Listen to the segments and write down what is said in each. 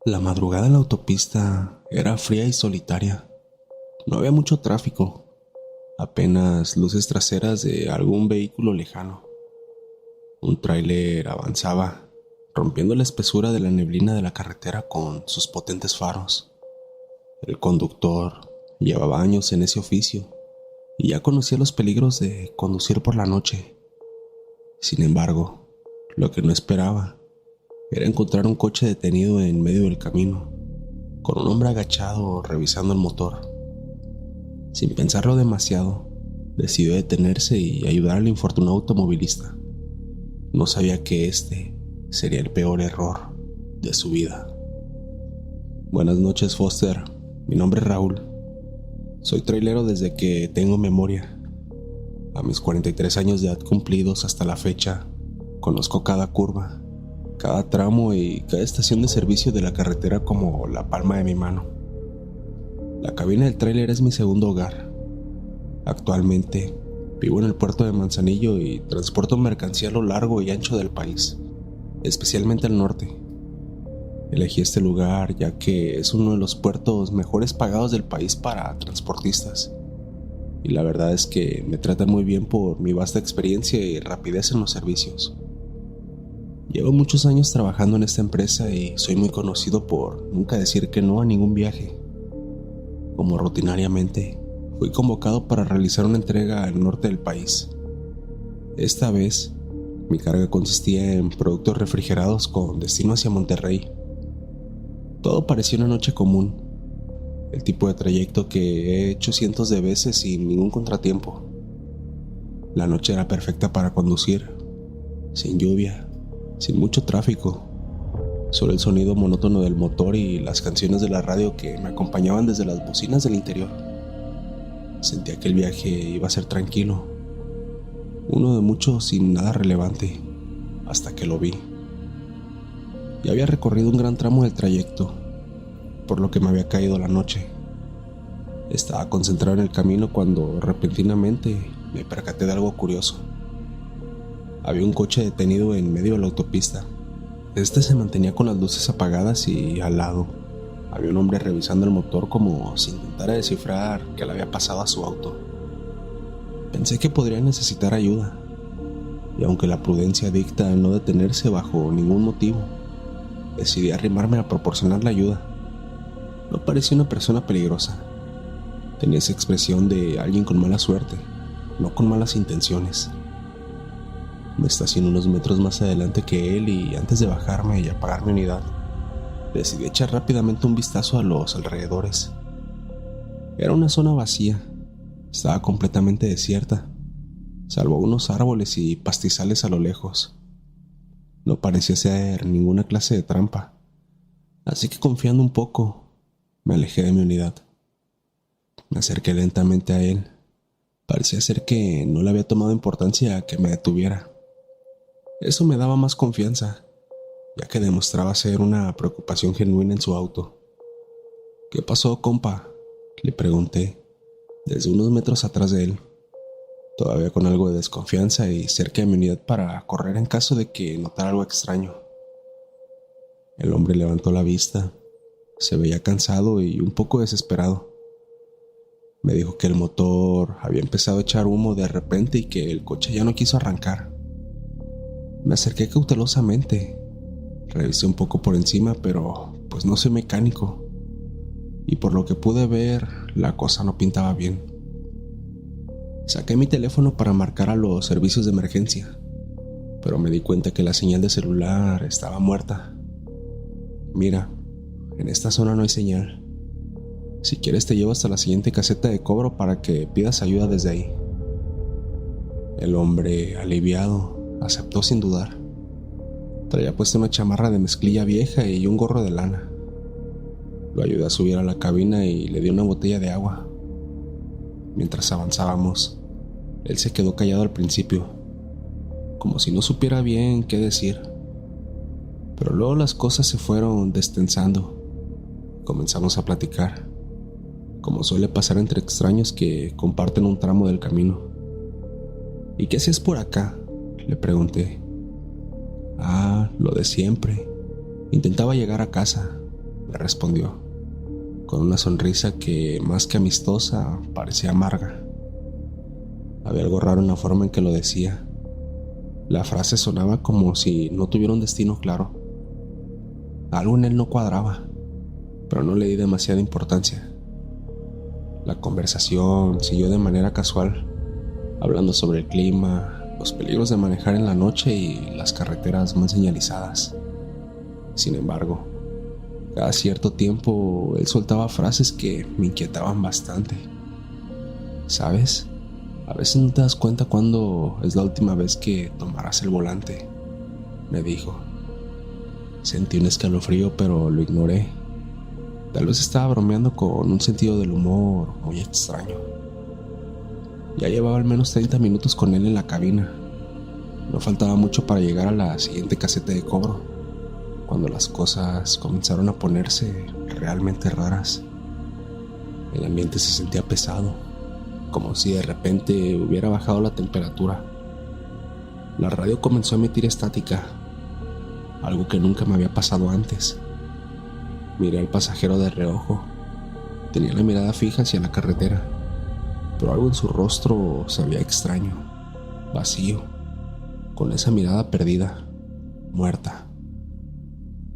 La madrugada en la autopista era fría y solitaria. No había mucho tráfico, apenas luces traseras de algún vehículo lejano. Un tráiler avanzaba, rompiendo la espesura de la neblina de la carretera con sus potentes faros. El conductor llevaba años en ese oficio y ya conocía los peligros de conducir por la noche. Sin embargo, lo que no esperaba era encontrar un coche detenido en medio del camino, con un hombre agachado revisando el motor. Sin pensarlo demasiado, decidió detenerse y ayudar al infortunado automovilista. No sabía que este sería el peor error de su vida. Buenas noches, Foster. Mi nombre es Raúl. Soy trailero desde que tengo memoria. A mis 43 años de edad cumplidos hasta la fecha, conozco cada curva, cada tramo y cada estación de servicio de la carretera como la palma de mi mano. La cabina del tráiler es mi segundo hogar. Actualmente vivo en el puerto de Manzanillo y transporto mercancía a lo largo y ancho del país, especialmente al norte. Elegí este lugar ya que es uno de los puertos mejores pagados del país para transportistas. Y la verdad es que me tratan muy bien por mi vasta experiencia y rapidez en los servicios. Llevo muchos años trabajando en esta empresa y soy muy conocido por nunca decir que no a ningún viaje. Como rutinariamente, fui convocado para realizar una entrega al norte del país. Esta vez, mi carga consistía en productos refrigerados con destino hacia Monterrey. Todo parecía una noche común, el tipo de trayecto que he hecho cientos de veces sin ningún contratiempo. La noche era perfecta para conducir, sin lluvia, sin mucho tráfico, solo el sonido monótono del motor y las canciones de la radio que me acompañaban desde las bocinas del interior. Sentía que el viaje iba a ser tranquilo, uno de muchos sin nada relevante, hasta que lo vi. Ya había recorrido un gran tramo del trayecto, por lo que me había caído la noche. Estaba concentrado en el camino cuando repentinamente me percaté de algo curioso. Había un coche detenido en medio de la autopista. Este se mantenía con las luces apagadas y al lado había un hombre revisando el motor como si intentara descifrar qué le había pasado a su auto. Pensé que podría necesitar ayuda, y aunque la prudencia dicta no detenerse bajo ningún motivo, decidí arrimarme a proporcionar la ayuda. No parecía una persona peligrosa. Tenía esa expresión de alguien con mala suerte, no con malas intenciones. Me estacioné unos metros más adelante que él y antes de bajarme y apagar mi unidad, decidí echar rápidamente un vistazo a los alrededores. Era una zona vacía, estaba completamente desierta, salvo unos árboles y pastizales a lo lejos. No parecía ser ninguna clase de trampa, así que confiando un poco, me alejé de mi unidad. Me acerqué lentamente a él. Parecía ser que no le había tomado importancia a que me detuviera. Eso me daba más confianza, ya que demostraba ser una preocupación genuina en su auto. ¿Qué pasó, compa?, le pregunté, desde unos metros atrás de él, todavía con algo de desconfianza y cerca de mi unidad para correr en caso de que notara algo extraño. El hombre levantó la vista. Se veía cansado y un poco desesperado. Me dijo que el motor había empezado a echar humo de repente y que el coche ya no quiso arrancar. Me acerqué cautelosamente. Revisé un poco por encima, pero pues no soy mecánico. Y por lo que pude ver, la cosa no pintaba bien. Saqué mi teléfono para marcar a los servicios de emergencia, pero me di cuenta que la señal de celular estaba muerta. Mira, en esta zona no hay señal. Si quieres te llevo hasta la siguiente caseta de cobro para que pidas ayuda desde ahí. El hombre, aliviado, aceptó sin dudar. Traía puesta una chamarra de mezclilla vieja y un gorro de lana. Lo ayudé a subir a la cabina y le di una botella de agua. Mientras avanzábamos, él se quedó callado al principio, como si no supiera bien qué decir. Pero luego las cosas se fueron destensando. Comenzamos a platicar, como suele pasar entre extraños que comparten un tramo del camino. ¿Y qué hacías por acá?, le pregunté. Lo de siempre. Intentaba llegar a casa. me respondió, con una sonrisa que, más que amistosa, parecía amarga. Había algo raro en la forma en que lo decía. La frase sonaba como si no tuviera un destino claro. Algo en él no cuadraba, pero no le di demasiada importancia. La conversación siguió de manera casual, hablando sobre el clima, los peligros de manejar en la noche y las carreteras mal señalizadas. Sin embargo, cada cierto tiempo él soltaba frases que me inquietaban bastante. ¿Sabes? A veces no te das cuenta cuándo es la última vez que tomarás el volante, me dijo. Sentí un escalofrío, pero lo ignoré. Tal vez estaba bromeando con un sentido del humor muy extraño. Ya llevaba al menos 30 minutos con él en la cabina. No faltaba mucho para llegar a la siguiente caseta de cobro, cuando las cosas comenzaron a ponerse realmente raras. El ambiente se sentía pesado, como si de repente hubiera bajado la temperatura. La radio comenzó a emitir estática, algo que nunca me había pasado antes. Miré al pasajero de reojo. Tenía la mirada fija hacia la carretera, pero algo en su rostro se veía extraño, vacío, con esa mirada perdida, muerta.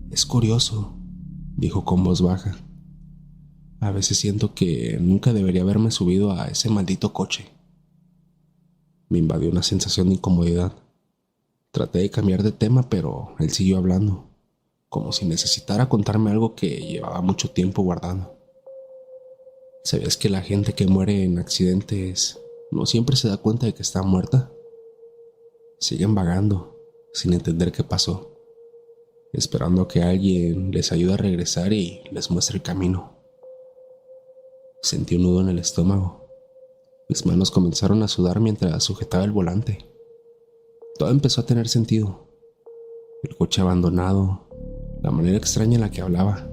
Es curioso, dijo con voz baja. A veces siento que nunca debería haberme subido a ese maldito coche. Me invadió una sensación de incomodidad. Traté de cambiar de tema, pero él siguió hablando, como si necesitara contarme algo que llevaba mucho tiempo guardando. ¿Sabías que la gente que muere en accidentes no siempre se da cuenta de que está muerta? Siguen vagando, sin entender qué pasó, esperando a que alguien les ayude a regresar y les muestre el camino. Sentí un nudo en el estómago. Mis manos comenzaron a sudar mientras sujetaba el volante. Todo empezó a tener sentido. El coche abandonado, la manera extraña en la que hablaba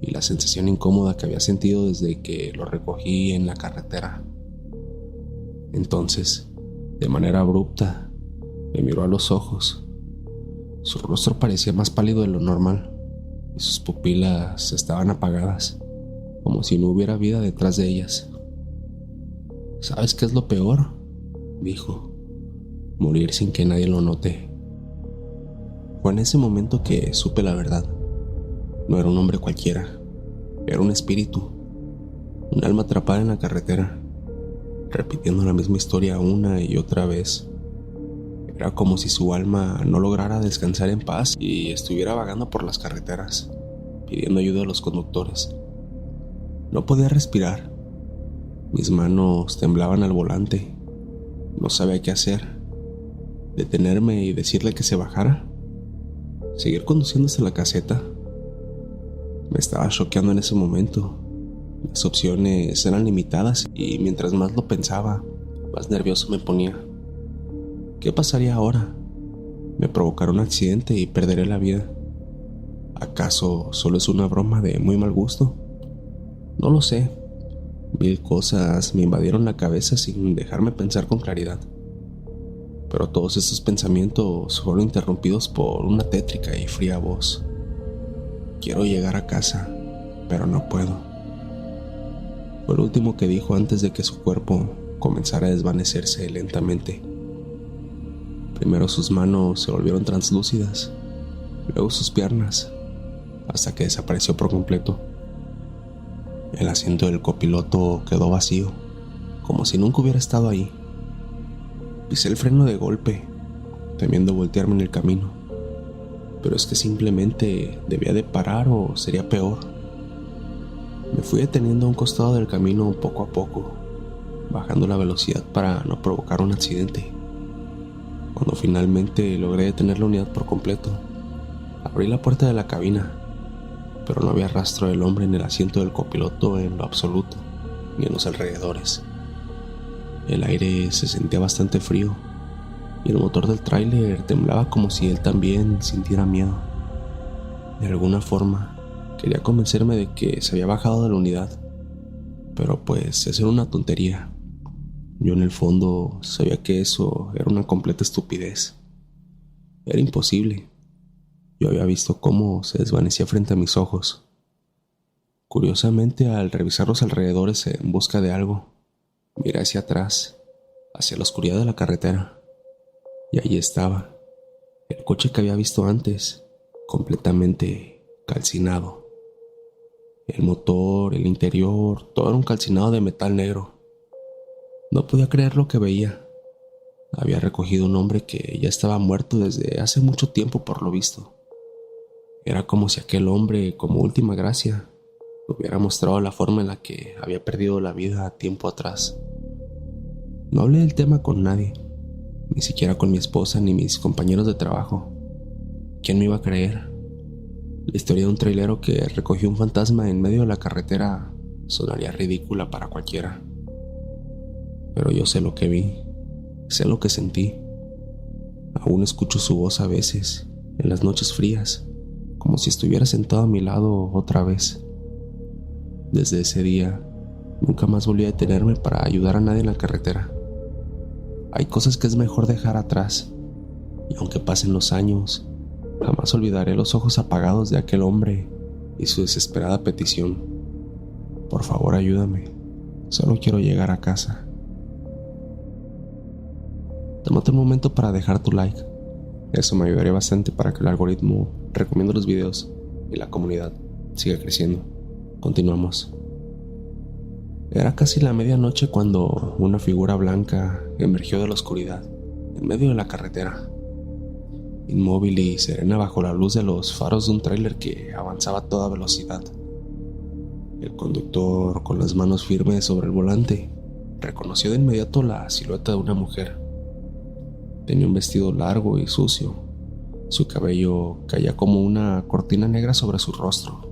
y la sensación incómoda que había sentido desde que lo recogí en la carretera. Entonces, de manera abrupta, me miró a los ojos. Su rostro parecía más pálido de lo normal y sus pupilas estaban apagadas, como si no hubiera vida detrás de ellas. ¿Sabes qué es lo peor?, dijo. Morir sin que nadie lo note. Fue en ese momento que supe la verdad. No era un hombre cualquiera. Era un espíritu. Un alma atrapada en la carretera, repitiendo la misma historia una y otra vez. Era como si su alma no lograra descansar en paz y estuviera vagando por las carreteras, pidiendo ayuda a los conductores. No podía respirar. Mis manos temblaban al volante. No sabía qué hacer. ¿Detenerme y decirle que se bajara? ¿Seguir conduciendo hasta la caseta? Me estaba choqueando en ese momento. Las opciones eran limitadas y mientras más lo pensaba, más nervioso me ponía. ¿Qué pasaría ahora? ¿Me provocará un accidente y perderé la vida? ¿Acaso solo es una broma de muy mal gusto? No lo sé. Mil cosas me invadieron la cabeza sin dejarme pensar con claridad. Pero todos esos pensamientos fueron interrumpidos por una tétrica y fría voz. Quiero llegar a casa, pero no puedo. Fue lo último que dijo antes de que su cuerpo comenzara a desvanecerse lentamente. Primero sus manos se volvieron translúcidas, luego sus piernas, hasta que desapareció por completo. El asiento del copiloto quedó vacío, como si nunca hubiera estado ahí. Pisé el freno de golpe, temiendo voltearme en el camino, pero es que simplemente debía de parar o sería peor. Me fui deteniendo a un costado del camino poco a poco, bajando la velocidad para no provocar un accidente. Cuando finalmente logré detener la unidad por completo, abrí la puerta de la cabina, pero no había rastro del hombre en el asiento del copiloto en lo absoluto, ni en los alrededores. El aire se sentía bastante frío y el motor del tráiler temblaba como si él también sintiera miedo. De alguna forma, quería convencerme de que se había bajado de la unidad, pero pues eso era una tontería. Yo en el fondo sabía que eso era una completa estupidez. Era imposible. Yo había visto cómo se desvanecía frente a mis ojos. Curiosamente, al revisar los alrededores en busca de algo, miré hacia atrás, hacia la oscuridad de la carretera, y allí estaba, el coche que había visto antes, completamente calcinado. El motor, el interior, todo era un calcinado de metal negro. No podía creer lo que veía. Había recogido un hombre que ya estaba muerto desde hace mucho tiempo por lo visto. Era como si aquel hombre, como última gracia, hubiera mostrado la forma en la que había perdido la vida tiempo atrás. No hablé del tema con nadie, ni siquiera con mi esposa ni mis compañeros de trabajo. ¿Quién me iba a creer? La historia de un trailero que recogió un fantasma en medio de la carretera sonaría ridícula para cualquiera. Pero yo sé lo que vi, sé lo que sentí. Aún escucho su voz a veces, en las noches frías, como si estuviera sentado a mi lado otra vez. Desde ese día, nunca más volví a detenerme para ayudar a nadie en la carretera. Hay cosas que es mejor dejar atrás, y aunque pasen los años, jamás olvidaré los ojos apagados de aquel hombre y su desesperada petición. Por favor, ayúdame. Solo quiero llegar a casa. Tómate un momento para dejar tu like. Eso me ayudaría bastante para que el algoritmo recomiende los videos y la comunidad siga creciendo. Continuamos. Era casi la medianoche cuando una figura blanca emergió de la oscuridad, en medio de la carretera. Inmóvil y serena bajo la luz de los faros de un tráiler que avanzaba a toda velocidad. El conductor, con las manos firmes sobre el volante, reconoció de inmediato la silueta de una mujer. Tenía un vestido largo y sucio. Su cabello caía como una cortina negra sobre su rostro.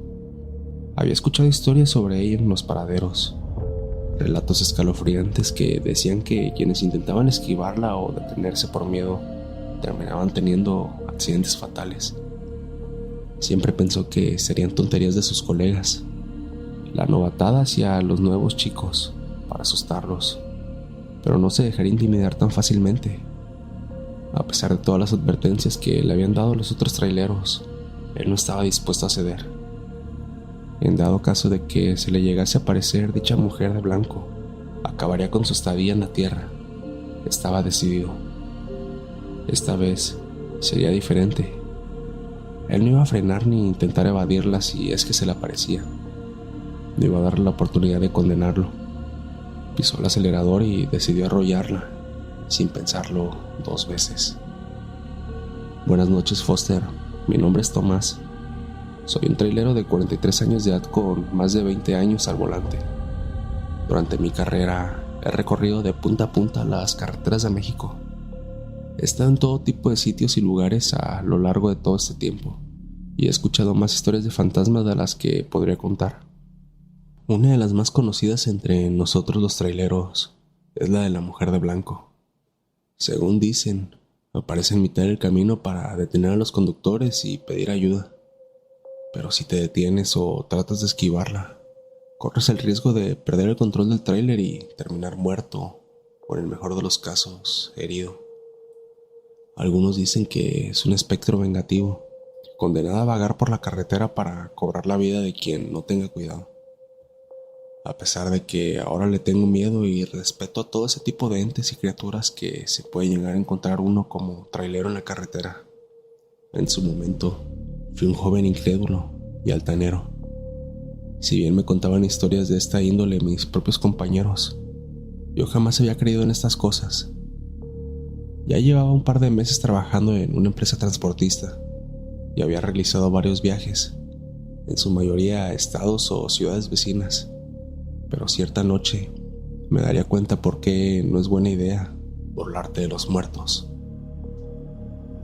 Había escuchado historias sobre ella en los paraderos, relatos escalofriantes que decían que quienes intentaban esquivarla o detenerse por miedo terminaban teniendo accidentes fatales. Siempre pensó que serían tonterías de sus colegas, la novatada hacia los nuevos chicos para asustarlos, pero no se dejaría intimidar tan fácilmente. A pesar de todas las advertencias que le habían dado los otros traileros, él no estaba dispuesto a ceder. En dado caso de que se le llegase a aparecer dicha mujer de blanco, acabaría con su estadía en la tierra. Estaba decidido. Esta vez sería diferente. Él no iba a frenar ni intentar evadirla si es que se le aparecía. No iba a darle la oportunidad de condenarlo. Pisó el acelerador y decidió arrollarla, sin pensarlo 2 veces. Buenas noches, Foster. Mi nombre es Tomás. Soy un trailero de 43 años de edad con más de 20 años al volante. Durante mi carrera he recorrido de punta a punta las carreteras de México. He estado en todo tipo de sitios y lugares a lo largo de todo este tiempo y he escuchado más historias de fantasmas de las que podría contar. Una de las más conocidas entre nosotros los traileros es la de la mujer de blanco. Según dicen, aparece en mitad del camino para detener a los conductores y pedir ayuda. Pero si te detienes o tratas de esquivarla, corres el riesgo de perder el control del tráiler y terminar muerto, o en el mejor de los casos, herido. Algunos dicen que es un espectro vengativo, condenado a vagar por la carretera para cobrar la vida de quien no tenga cuidado. A pesar de que ahora le tengo miedo y respeto a todo ese tipo de entes y criaturas que se puede llegar a encontrar uno como trailero en la carretera. En su momento, fui un joven incrédulo y altanero. Si bien me contaban historias de esta índole mis propios compañeros, yo jamás había creído en estas cosas. Ya llevaba un par de meses trabajando en una empresa transportista y había realizado varios viajes, en su mayoría a estados o ciudades vecinas. Pero cierta noche me daría cuenta por qué no es buena idea burlarte de los muertos.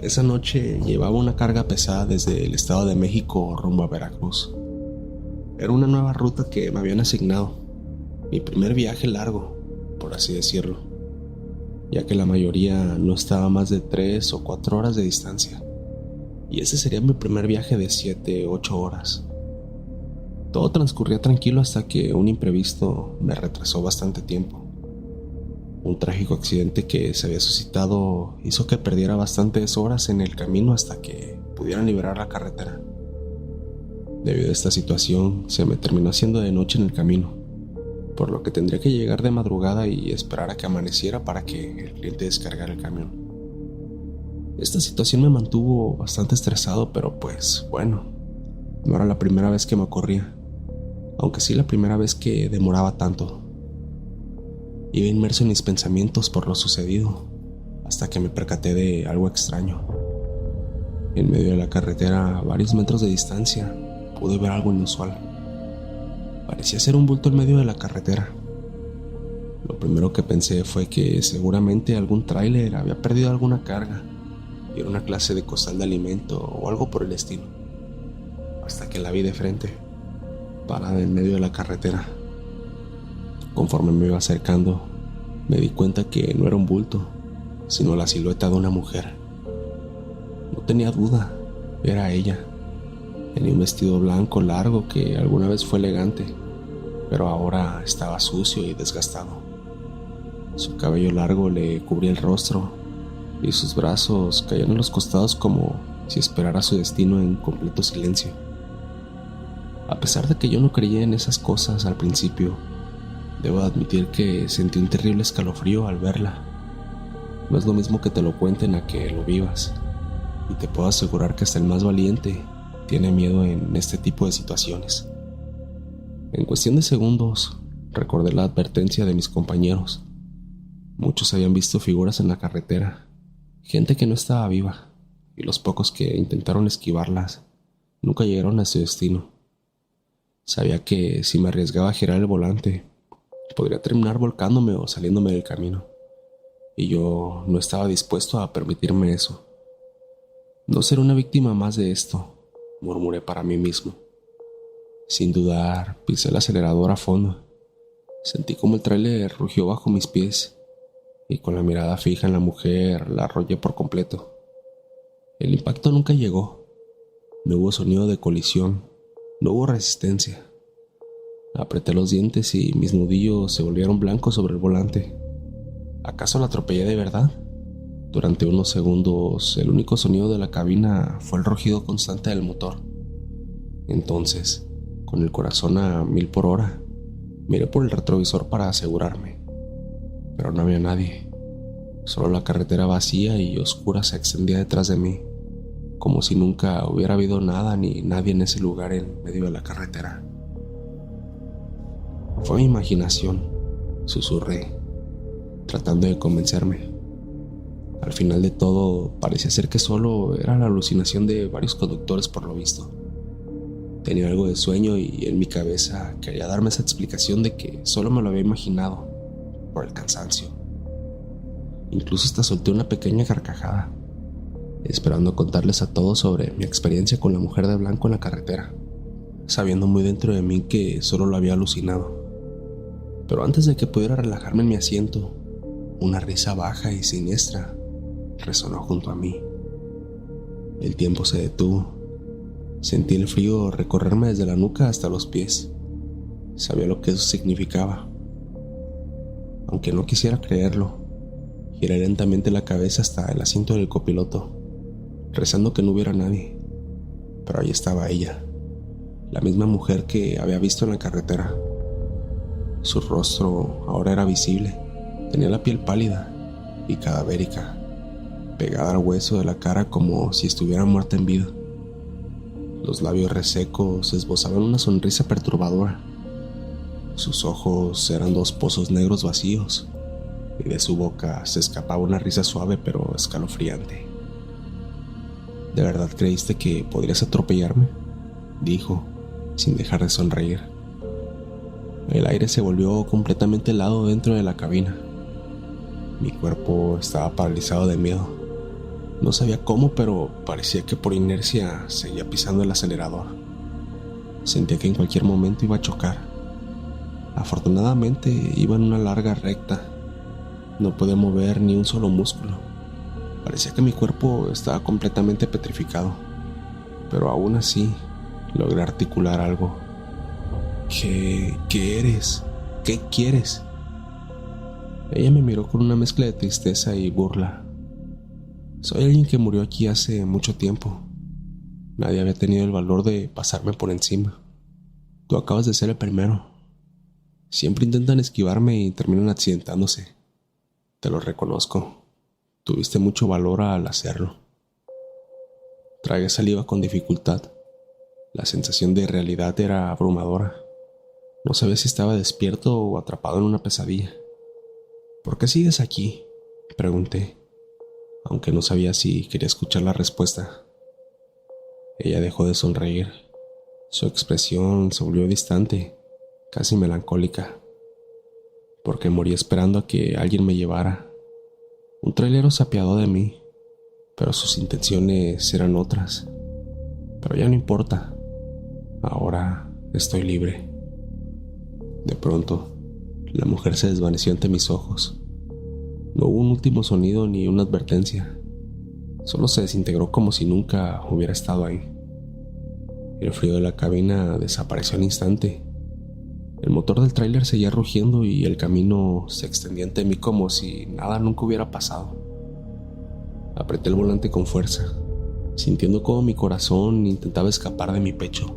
Esa noche llevaba una carga pesada desde el Estado de México rumbo a Veracruz. Era una nueva ruta que me habían asignado, mi primer viaje largo, por así decirlo, ya que la mayoría no estaba a más de 3 o 4 horas de distancia, y ese sería mi primer viaje de 7 u 8 horas. Todo transcurría tranquilo hasta que un imprevisto me retrasó bastante tiempo. Un trágico accidente que se había suscitado hizo que perdiera bastantes horas en el camino hasta que pudieran liberar la carretera. Debido a esta situación, se me terminó haciendo de noche en el camino, por lo que tendría que llegar de madrugada y esperar a que amaneciera para que el cliente descargara el camión. Esta situación me mantuvo bastante estresado, pero pues bueno, no era la primera vez que me ocurría, aunque sí la primera vez que demoraba tanto. Iba inmerso en mis pensamientos por lo sucedido, hasta que me percaté de algo extraño. En medio de la carretera, a varios metros de distancia, pude ver algo inusual. Parecía ser un bulto en medio de la carretera. Lo primero que pensé fue que seguramente algún tráiler había perdido alguna carga y era una clase de costal de alimento o algo por el estilo, hasta que la vi de frente, parada en medio de la carretera. Conforme me iba acercando, me di cuenta que no era un bulto, sino la silueta de una mujer. No tenía duda, era ella. Tenía un vestido blanco largo que alguna vez fue elegante, pero ahora estaba sucio y desgastado. Su cabello largo le cubría el rostro y sus brazos caían a los costados como si esperara su destino en completo silencio. A pesar de que yo no creía en esas cosas al principio, debo admitir que sentí un terrible escalofrío al verla. No es lo mismo que te lo cuenten a que lo vivas, y te puedo asegurar que hasta el más valiente tiene miedo en este tipo de situaciones. En cuestión de segundos, recordé la advertencia de mis compañeros. Muchos habían visto figuras en la carretera, gente que no estaba viva, y los pocos que intentaron esquivarlas nunca llegaron a su destino. Sabía que si me arriesgaba a girar el volante, podría terminar volcándome o saliéndome del camino, y yo no estaba dispuesto a permitirme eso. No ser una víctima más de esto, murmuré para mí mismo. Sin dudar, pisé el acelerador a fondo. Sentí como el tráiler rugió bajo mis pies y con la mirada fija en la mujer la arrollé por completo. El impacto nunca llegó. No hubo sonido de colisión, no hubo resistencia. Apreté los dientes y mis nudillos se volvieron blancos sobre el volante. ¿Acaso la atropellé de verdad? Durante unos segundos, el único sonido de la cabina fue el rugido constante del motor. Entonces, con el corazón a 1000 por hora, miré por el retrovisor para asegurarme. Pero no había nadie. Solo la carretera vacía y oscura se extendía detrás de mí, como si nunca hubiera habido nada ni nadie en ese lugar en medio de la carretera. Fue mi imaginación, susurré, tratando de convencerme. Al final de todo, parecía ser que solo era la alucinación de varios conductores por lo visto. Tenía algo de sueño y en mi cabeza quería darme esa explicación de que solo me lo había imaginado por el cansancio. Incluso hasta solté una pequeña carcajada, esperando contarles a todos sobre mi experiencia con la mujer de blanco en la carretera, sabiendo muy dentro de mí que solo lo había alucinado. Pero antes de que pudiera relajarme en mi asiento, una risa baja y siniestra resonó junto a mí. El tiempo se detuvo. Sentí el frío recorrerme desde la nuca hasta los pies. Sabía lo que eso significaba. Aunque no quisiera creerlo, giré lentamente la cabeza hasta el asiento del copiloto, rezando que no hubiera nadie. Pero ahí estaba ella, la misma mujer que había visto en la carretera. Su rostro ahora era visible. Tenía la piel pálida y cadavérica, pegada al hueso de la cara como si estuviera muerta en vida. Los labios resecos esbozaban una sonrisa perturbadora. Sus ojos eran 2 pozos negros vacíos, y de su boca se escapaba una risa suave pero escalofriante. ¿De verdad creíste que podrías atropellarme?, dijo, sin dejar de sonreír. El aire se volvió completamente helado dentro de la cabina. Mi cuerpo estaba paralizado de miedo. No sabía cómo, pero parecía que por inercia seguía pisando el acelerador. Sentía que en cualquier momento iba a chocar. Afortunadamente iba en una larga recta. No podía mover ni un solo músculo. Parecía que mi cuerpo estaba completamente petrificado. Pero aún así, logré articular algo. ¿Qué eres? ¿Qué quieres? Ella me miró con una mezcla de tristeza y burla. Soy alguien que murió aquí hace mucho tiempo. Nadie había tenido el valor de pasarme por encima. Tú acabas de ser el primero. Siempre intentan esquivarme y terminan accidentándose. Te lo reconozco. Tuviste mucho valor al hacerlo. Tragué saliva con dificultad. La sensación de realidad era abrumadora. No sabía si estaba despierto o atrapado en una pesadilla. ¿Por qué sigues aquí?, pregunté, aunque no sabía si quería escuchar la respuesta. Ella dejó de sonreír. Su expresión se volvió distante, casi melancólica. Porque morí esperando a que alguien me llevara. Un trailero se apiadó de mí, pero sus intenciones eran otras. Pero ya no importa. Ahora estoy libre. De pronto, la mujer se desvaneció ante mis ojos. No hubo un último sonido ni una advertencia. Solo se desintegró como si nunca hubiera estado ahí. El frío de la cabina desapareció al instante. El motor del tráiler seguía rugiendo y el camino se extendía ante mí como si nada nunca hubiera pasado. Apreté el volante con fuerza, sintiendo cómo mi corazón intentaba escapar de mi pecho.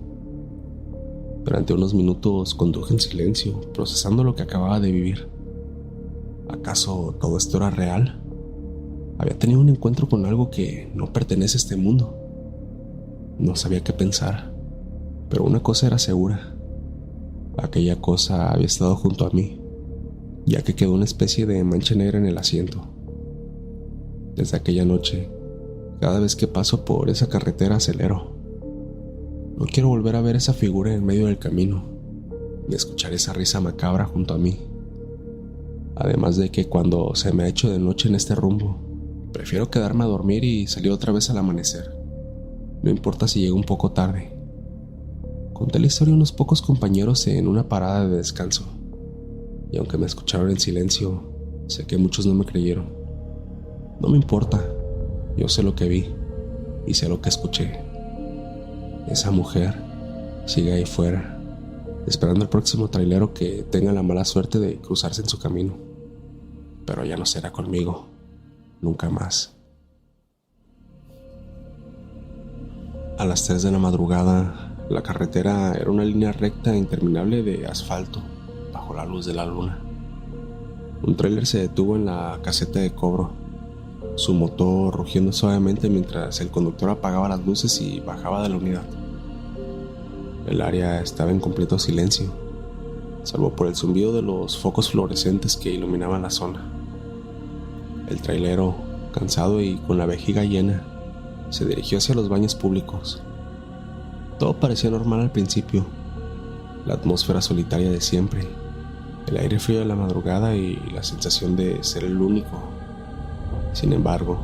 Durante unos minutos conduje en silencio, procesando lo que acababa de vivir. ¿Acaso todo esto era real? Había tenido un encuentro con algo que no pertenece a este mundo. No sabía qué pensar, pero una cosa era segura. Aquella cosa había estado junto a mí, ya que quedó una especie de mancha negra en el asiento. Desde aquella noche, cada vez que paso por esa carretera acelero. No quiero volver a ver esa figura en medio del camino, ni escuchar esa risa macabra junto a mí. Además de que cuando se me ha hecho de noche en este rumbo, prefiero quedarme a dormir y salir otra vez al amanecer. No importa si llego un poco tarde. Conté la historia a unos pocos compañeros en una parada de descanso, y aunque me escucharon en silencio, sé que muchos no me creyeron. No me importa, yo sé lo que vi y sé lo que escuché. Esa mujer sigue ahí fuera, esperando al próximo trailero que tenga la mala suerte de cruzarse en su camino. Pero ya no será conmigo, nunca más. A las 3 de la madrugada, la carretera era una línea recta e interminable de asfalto, bajo la luz de la luna. Un tráiler se detuvo en la caseta de cobro, su motor rugiendo suavemente mientras el conductor apagaba las luces y bajaba de la unidad. El área estaba en completo silencio, salvo por el zumbido de los focos fluorescentes que iluminaban la zona. El trailero, cansado y con la vejiga llena, se dirigió hacia los baños públicos. Todo parecía normal al principio. La atmósfera solitaria de siempre, el aire frío de la madrugada y la sensación de ser el único. Sin embargo,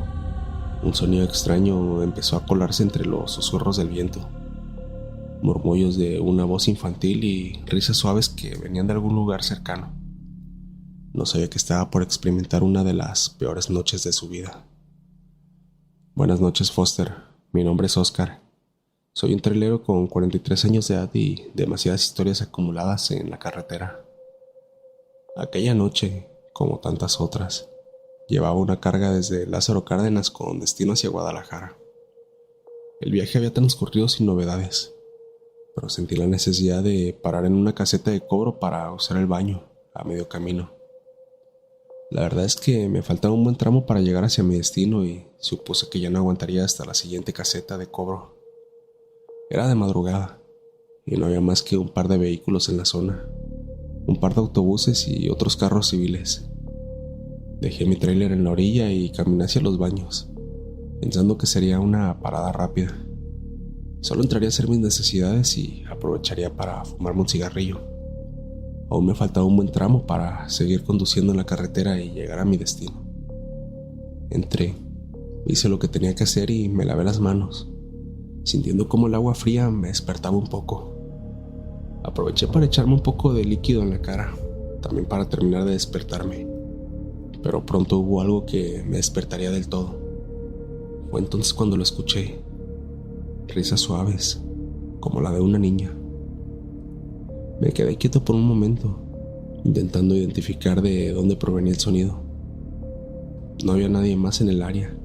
un sonido extraño empezó a colarse entre los susurros del viento. Murmullos de una voz infantil y risas suaves que venían de algún lugar cercano. No sabía que estaba por experimentar una de las peores noches de su vida. Buenas noches, Foster. Mi nombre es Oscar. Soy un trailero con 43 años de edad y demasiadas historias acumuladas en la carretera. Aquella noche, como tantas otras, llevaba una carga desde Lázaro Cárdenas con destino hacia Guadalajara. El viaje había transcurrido sin novedades, pero sentí la necesidad de parar en una caseta de cobro para usar el baño a medio camino. La verdad es que me faltaba un buen tramo para llegar hacia mi destino y supuse que ya no aguantaría hasta la siguiente caseta de cobro. Era de madrugada y no había más que un par de vehículos en la zona, un par de autobuses y otros carros civiles. Dejé mi tráiler en la orilla y caminé hacia los baños, pensando que sería una parada rápida. Solo entraría a hacer mis necesidades y aprovecharía para fumarme un cigarrillo. Aún me faltaba un buen tramo para seguir conduciendo en la carretera y llegar a mi destino. Entré, hice lo que tenía que hacer y me lavé las manos, sintiendo como el agua fría me despertaba un poco. Aproveché para echarme un poco de líquido en la cara, también para terminar de despertarme. Pero pronto hubo algo que me despertaría del todo. Fue entonces cuando lo escuché. Risas suaves, como la de una niña. Me quedé quieto por un momento, intentando identificar de dónde provenía el sonido. No había nadie más en el área,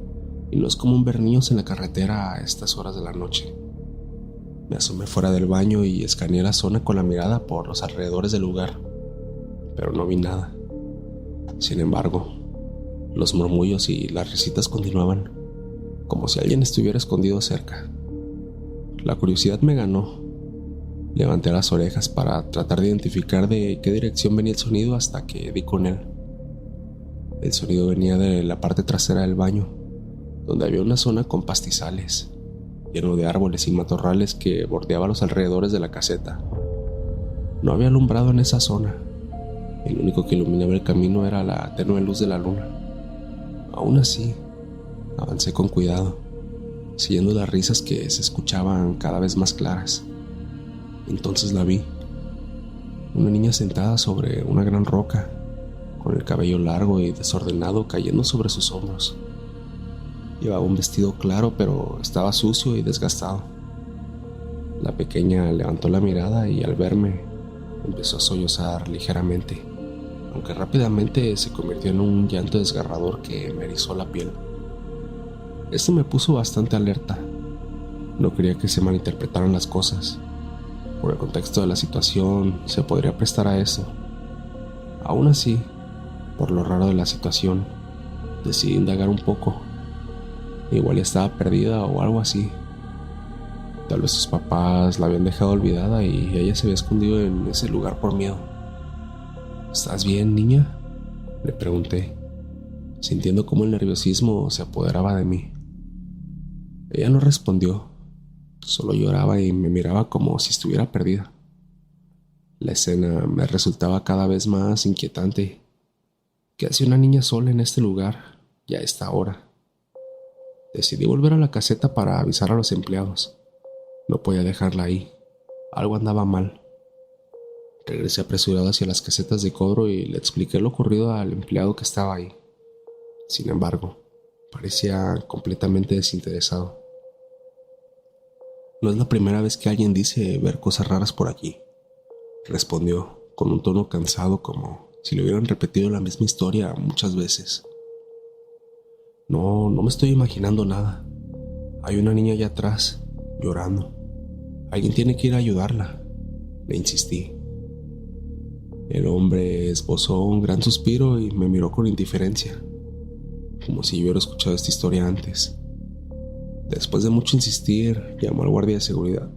y no es común ver niños en la carretera a estas horas de la noche. Me asomé fuera del baño y escaneé la zona con la mirada por los alrededores del lugar, pero no vi nada. Sin embargo, los murmullos y las risitas continuaban, como si alguien estuviera escondido cerca. La curiosidad me ganó. Levanté las orejas para tratar de identificar de qué dirección venía el sonido hasta que di con él. El sonido venía de la parte trasera del baño, donde había una zona con pastizales, lleno de árboles y matorrales que bordeaba los alrededores de la caseta. No había alumbrado en esa zona. El único que iluminaba el camino era la tenue luz de la luna. Aún así, avancé con cuidado, siguiendo las risas que se escuchaban cada vez más claras. Entonces la vi. Una niña sentada sobre una gran roca, con el cabello largo y desordenado cayendo sobre sus hombros. Llevaba un vestido claro, pero estaba sucio y desgastado. La pequeña levantó la mirada y al verme empezó a sollozar ligeramente, aunque rápidamente se convirtió en un llanto desgarrador que me erizó la piel. Esto me puso bastante alerta. No quería que se malinterpretaran las cosas. Por el contexto de la situación, se podría prestar a eso. Aún así, por lo raro de la situación, decidí indagar un poco. Igual ya estaba perdida o algo así. Tal vez sus papás la habían dejado olvidada y ella se había escondido en ese lugar por miedo. ¿Estás bien, niña?, le pregunté, sintiendo cómo el nerviosismo se apoderaba de mí. Ella no respondió, solo lloraba y me miraba como si estuviera perdida. La escena me resultaba cada vez más inquietante. ¿Qué hacía una niña sola en este lugar y a esta hora? Decidí volver a la caseta para avisar a los empleados. No podía dejarla ahí. Algo andaba mal. Regresé apresurado hacia las casetas de cobro y le expliqué lo ocurrido al empleado que estaba ahí. Sin embargo, parecía completamente desinteresado. No es la primera vez que alguien dice ver cosas raras por aquí, respondió con un tono cansado, como si le hubieran repetido la misma historia muchas veces. No me estoy imaginando nada. Hay una niña allá atrás, llorando. Alguien tiene que ir a ayudarla, le insistí. El hombre esbozó un gran suspiro y me miró con indiferencia, como si yo hubiera escuchado esta historia antes. Después de mucho insistir, llamó al guardia de seguridad,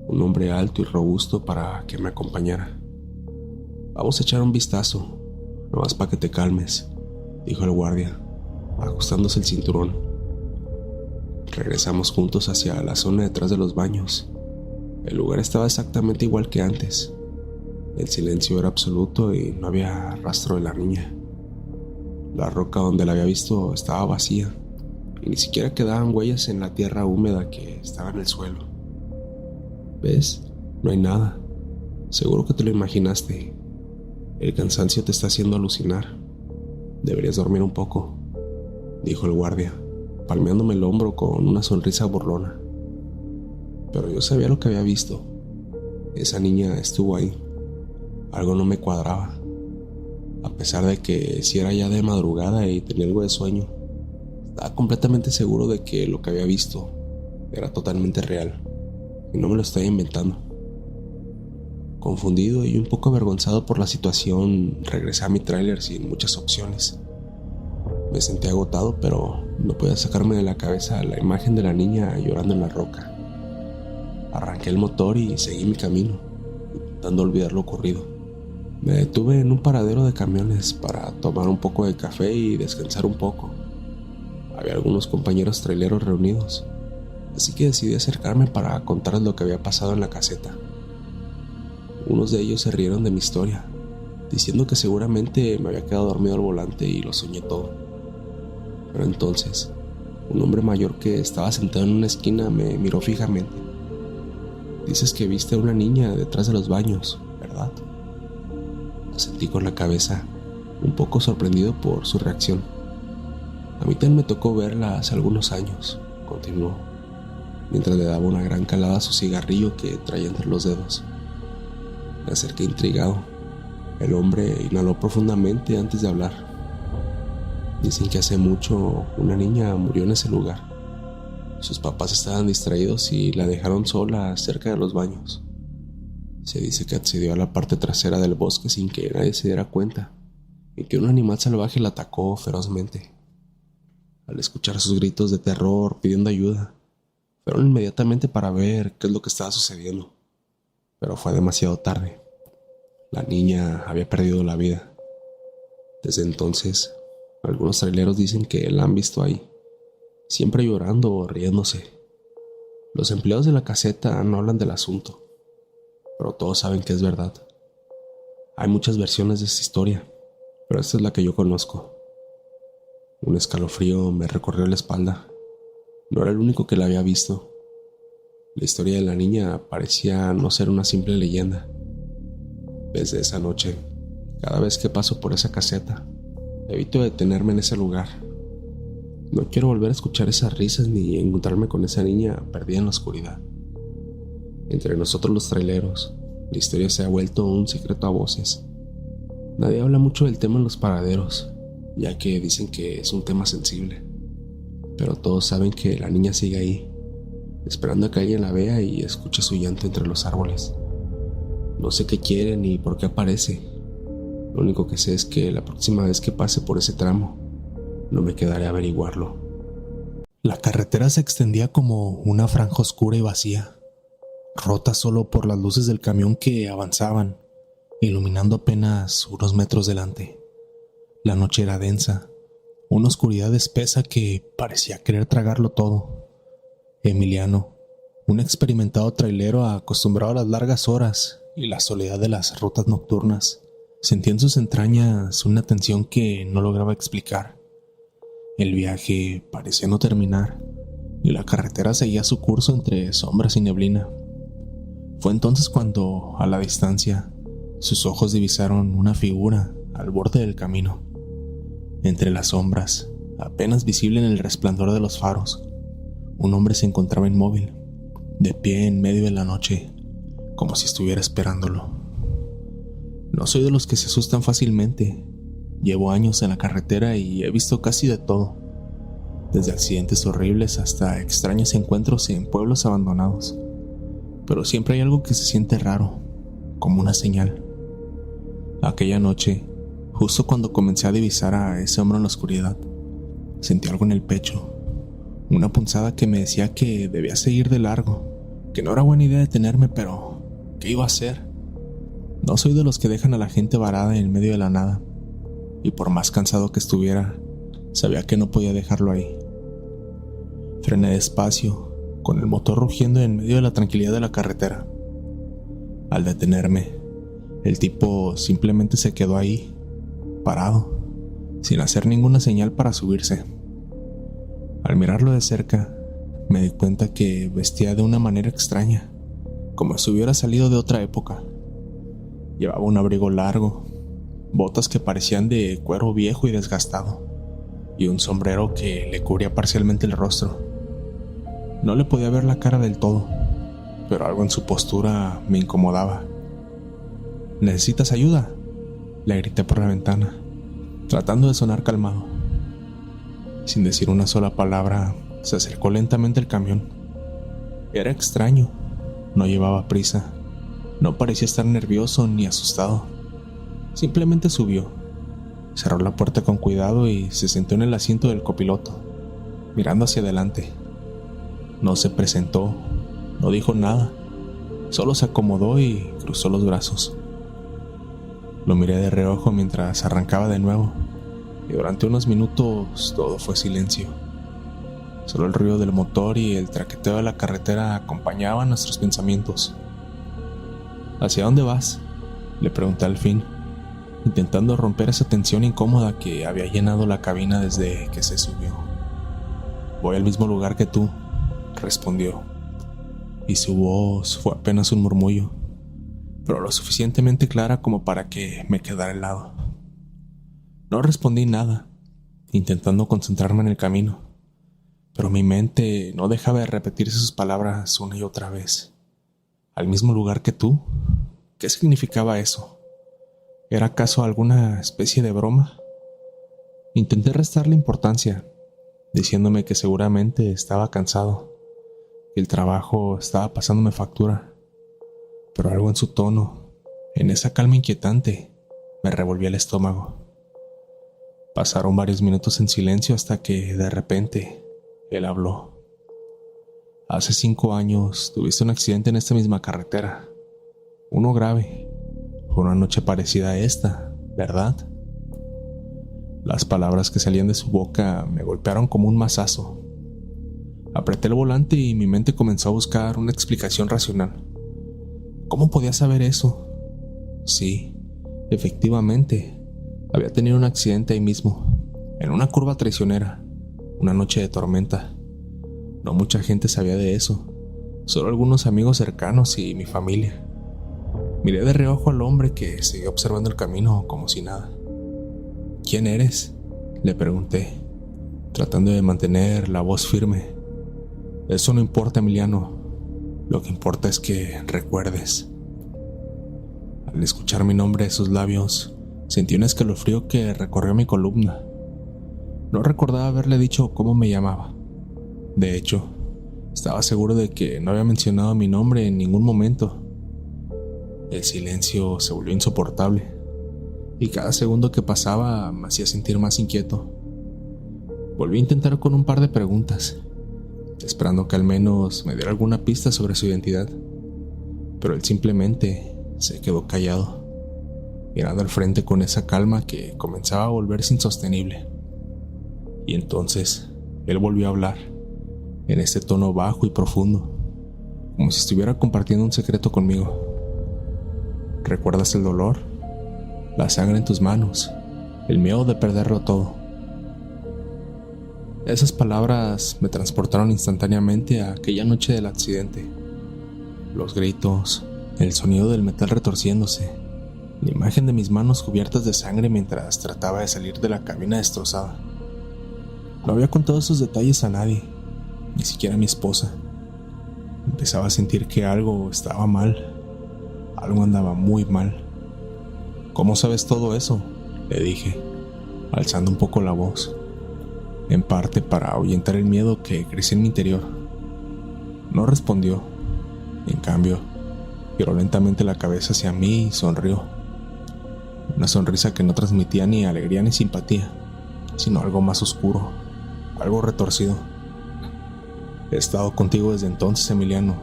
un hombre alto y robusto, para que me acompañara. Vamos a echar un vistazo, nomás para que te calmes, dijo el guardia, ajustándose el cinturón. Regresamos juntos hacia la zona detrás de los baños. El lugar estaba exactamente igual que antes. El silencio era absoluto y no había rastro de la niña. La roca donde la había visto estaba vacía y ni siquiera quedaban huellas en la tierra húmeda que estaba en el suelo. ¿Ves? No hay nada. Seguro que te lo imaginaste. El cansancio te está haciendo alucinar. Deberías dormir un poco, dijo el guardia, palmeándome el hombro con una sonrisa burlona. Pero yo sabía lo que había visto. Esa niña estuvo ahí. Algo no me cuadraba. A pesar de que si era ya de madrugada y tenía algo de sueño, estaba completamente seguro de que lo que había visto era totalmente real y no me lo estaba inventando. Confundido y un poco avergonzado por la situación, regresé a mi tráiler sin muchas opciones. Me sentí agotado, pero no podía sacarme de la cabeza la imagen de la niña llorando en la roca. Arranqué el motor y seguí mi camino, intentando olvidar lo ocurrido. Me detuve en un paradero de camiones para tomar un poco de café y descansar un poco. Había algunos compañeros traileros reunidos, así que decidí acercarme para contarles lo que había pasado en la caseta. Unos de ellos se rieron de mi historia, diciendo que seguramente me había quedado dormido al volante y lo soñé todo. Pero entonces, un hombre mayor que estaba sentado en una esquina me miró fijamente. Dices que viste a una niña detrás de los baños, ¿verdad? Asentí con la cabeza, un poco sorprendido por su reacción. A mí también me tocó verla hace algunos años, continuó, mientras le daba una gran calada a su cigarrillo que traía entre los dedos. Me acerqué intrigado. El hombre inhaló profundamente antes de hablar. Dicen que hace mucho una niña murió en ese lugar. Sus papás estaban distraídos y la dejaron sola cerca de los baños. Se dice que accedió a la parte trasera del bosque sin que nadie se diera cuenta y que un animal salvaje la atacó ferozmente. Al escuchar sus gritos de terror pidiendo ayuda, fueron inmediatamente para ver qué es lo que estaba sucediendo, pero fue demasiado tarde. La niña había perdido la vida. Desde entonces, algunos traileros dicen que la han visto ahí, siempre llorando o riéndose. Los empleados de la caseta no hablan del asunto, pero todos saben que es verdad. Hay muchas versiones de esta historia, pero esta es la que yo conozco. Un escalofrío me recorrió la espalda. No era el único que la había visto. La historia de la niña parecía no ser una simple leyenda. Desde esa noche, cada vez que paso por esa caseta, evito detenerme en ese lugar. No quiero volver a escuchar esas risas ni encontrarme con esa niña perdida en la oscuridad. Entre nosotros los traileros, la historia se ha vuelto un secreto a voces. Nadie habla mucho del tema en los paraderos, ya que dicen que es un tema sensible. Pero todos saben que la niña sigue ahí, esperando a que alguien la vea y escuche su llanto entre los árboles. No sé qué quiere ni por qué aparece. Lo único que sé es que la próxima vez que pase por ese tramo, no me quedaré a averiguarlo. La carretera se extendía como una franja oscura y vacía, rota solo por las luces del camión que avanzaban, iluminando apenas unos metros delante. La noche era densa, una oscuridad espesa que parecía querer tragarlo todo. Emiliano, un experimentado trailero acostumbrado a las largas horas y la soledad de las rutas nocturnas, sentía en sus entrañas una tensión que no lograba explicar. El viaje parecía no terminar y la carretera seguía su curso entre sombras y neblina. Fue entonces cuando, a la distancia, sus ojos divisaron una figura al borde del camino. Entre las sombras, apenas visible en el resplandor de los faros, un hombre se encontraba inmóvil, de pie en medio de la noche, como si estuviera esperándolo. No soy de los que se asustan fácilmente. Llevo años en la carretera y he visto casi de todo, desde accidentes horribles hasta extraños encuentros en pueblos abandonados. Pero siempre hay algo que se siente raro, como una señal. Aquella noche, justo cuando comencé a divisar a ese hombre en la oscuridad, sentí algo en el pecho, una punzada que me decía que debía seguir de largo, que no era buena idea detenerme, pero ¿qué iba a hacer? No soy de los que dejan a la gente varada en medio de la nada, y por más cansado que estuviera, sabía que no podía dejarlo ahí. Frené despacio, con el motor rugiendo en medio de la tranquilidad de la carretera. Al detenerme, el tipo simplemente se quedó ahí, parado, sin hacer ninguna señal para subirse. Al mirarlo de cerca, me di cuenta que vestía de una manera extraña, como si hubiera salido de otra época. Llevaba un abrigo largo, botas que parecían de cuero viejo y desgastado, y un sombrero que le cubría parcialmente el rostro. No le podía ver la cara del todo, pero algo en su postura me incomodaba. ¿Necesitas ayuda?, le grité por la ventana, tratando de sonar calmado. Sin decir una sola palabra, se acercó lentamente al camión. Era extraño, no llevaba prisa, no parecía estar nervioso ni asustado. Simplemente subió, cerró la puerta con cuidado y se sentó en el asiento del copiloto, mirando hacia adelante. No se presentó, no dijo nada, solo se acomodó y cruzó los brazos. Lo miré de reojo mientras arrancaba de nuevo, y durante unos minutos todo fue silencio. Solo el ruido del motor y el traqueteo de la carretera acompañaban nuestros pensamientos. ¿Hacia dónde vas?, le pregunté al fin, intentando romper esa tensión incómoda que había llenado la cabina desde que se subió. Voy al mismo lugar que tú, respondió, y su voz fue apenas un murmullo, pero lo suficientemente clara como para que me quedara helado. No respondí nada, intentando concentrarme en el camino, pero mi mente no dejaba de repetirse sus palabras una y otra vez. ¿Al mismo lugar que tú? ¿Qué significaba eso? ¿Era acaso alguna especie de broma? Intenté restarle importancia, diciéndome que seguramente estaba cansado, que el trabajo estaba pasándome factura, pero algo en su tono, en esa calma inquietante, me revolvía el estómago. Pasaron varios minutos en silencio hasta que, de repente, él habló. Hace 5 años tuviste un accidente en esta misma carretera. Uno grave. Fue una noche parecida a esta, ¿verdad? Las palabras que salían de su boca me golpearon como un mazazo. Apreté el volante y mi mente comenzó a buscar una explicación racional. ¿Cómo podía saber eso? Sí, efectivamente, había tenido un accidente ahí mismo, en una curva traicionera, una noche de tormenta. No mucha gente sabía de eso, solo algunos amigos cercanos y mi familia. Miré de reojo al hombre que seguía observando el camino como si nada. ¿Quién eres?, le pregunté, tratando de mantener la voz firme. Eso no importa, Emiliano. Lo que importa es que recuerdes. Al escuchar mi nombre de sus labios, sentí un escalofrío que recorrió mi columna. No recordaba haberle dicho cómo me llamaba. De hecho, estaba seguro de que no había mencionado mi nombre en ningún momento. El silencio se volvió insoportable, y cada segundo que pasaba me hacía sentir más inquieto. Volví a intentar con un par de preguntas, esperando que al menos me diera alguna pista sobre su identidad, pero él simplemente se quedó callado, mirando al frente con esa calma que comenzaba a volverse insostenible. Y entonces él volvió a hablar, en este tono bajo y profundo, como si estuviera compartiendo un secreto conmigo. ¿Recuerdas el dolor? La sangre en tus manos, el miedo de perderlo todo. Esas palabras me transportaron instantáneamente a aquella noche del accidente. Los gritos, el sonido del metal retorciéndose, la imagen de mis manos cubiertas de sangre mientras trataba de salir de la cabina destrozada. No había contado esos detalles a nadie, ni siquiera a mi esposa. Empezaba a sentir que algo estaba mal, algo andaba muy mal. ¿Cómo sabes todo eso?, le dije, alzando un poco la voz, en parte para ahuyentar el miedo que creció en mi interior. No respondió. En cambio, giró lentamente la cabeza hacia mí y sonrió. Una sonrisa que no transmitía ni alegría ni simpatía, sino algo más oscuro, algo retorcido. He estado contigo desde entonces, Emiliano.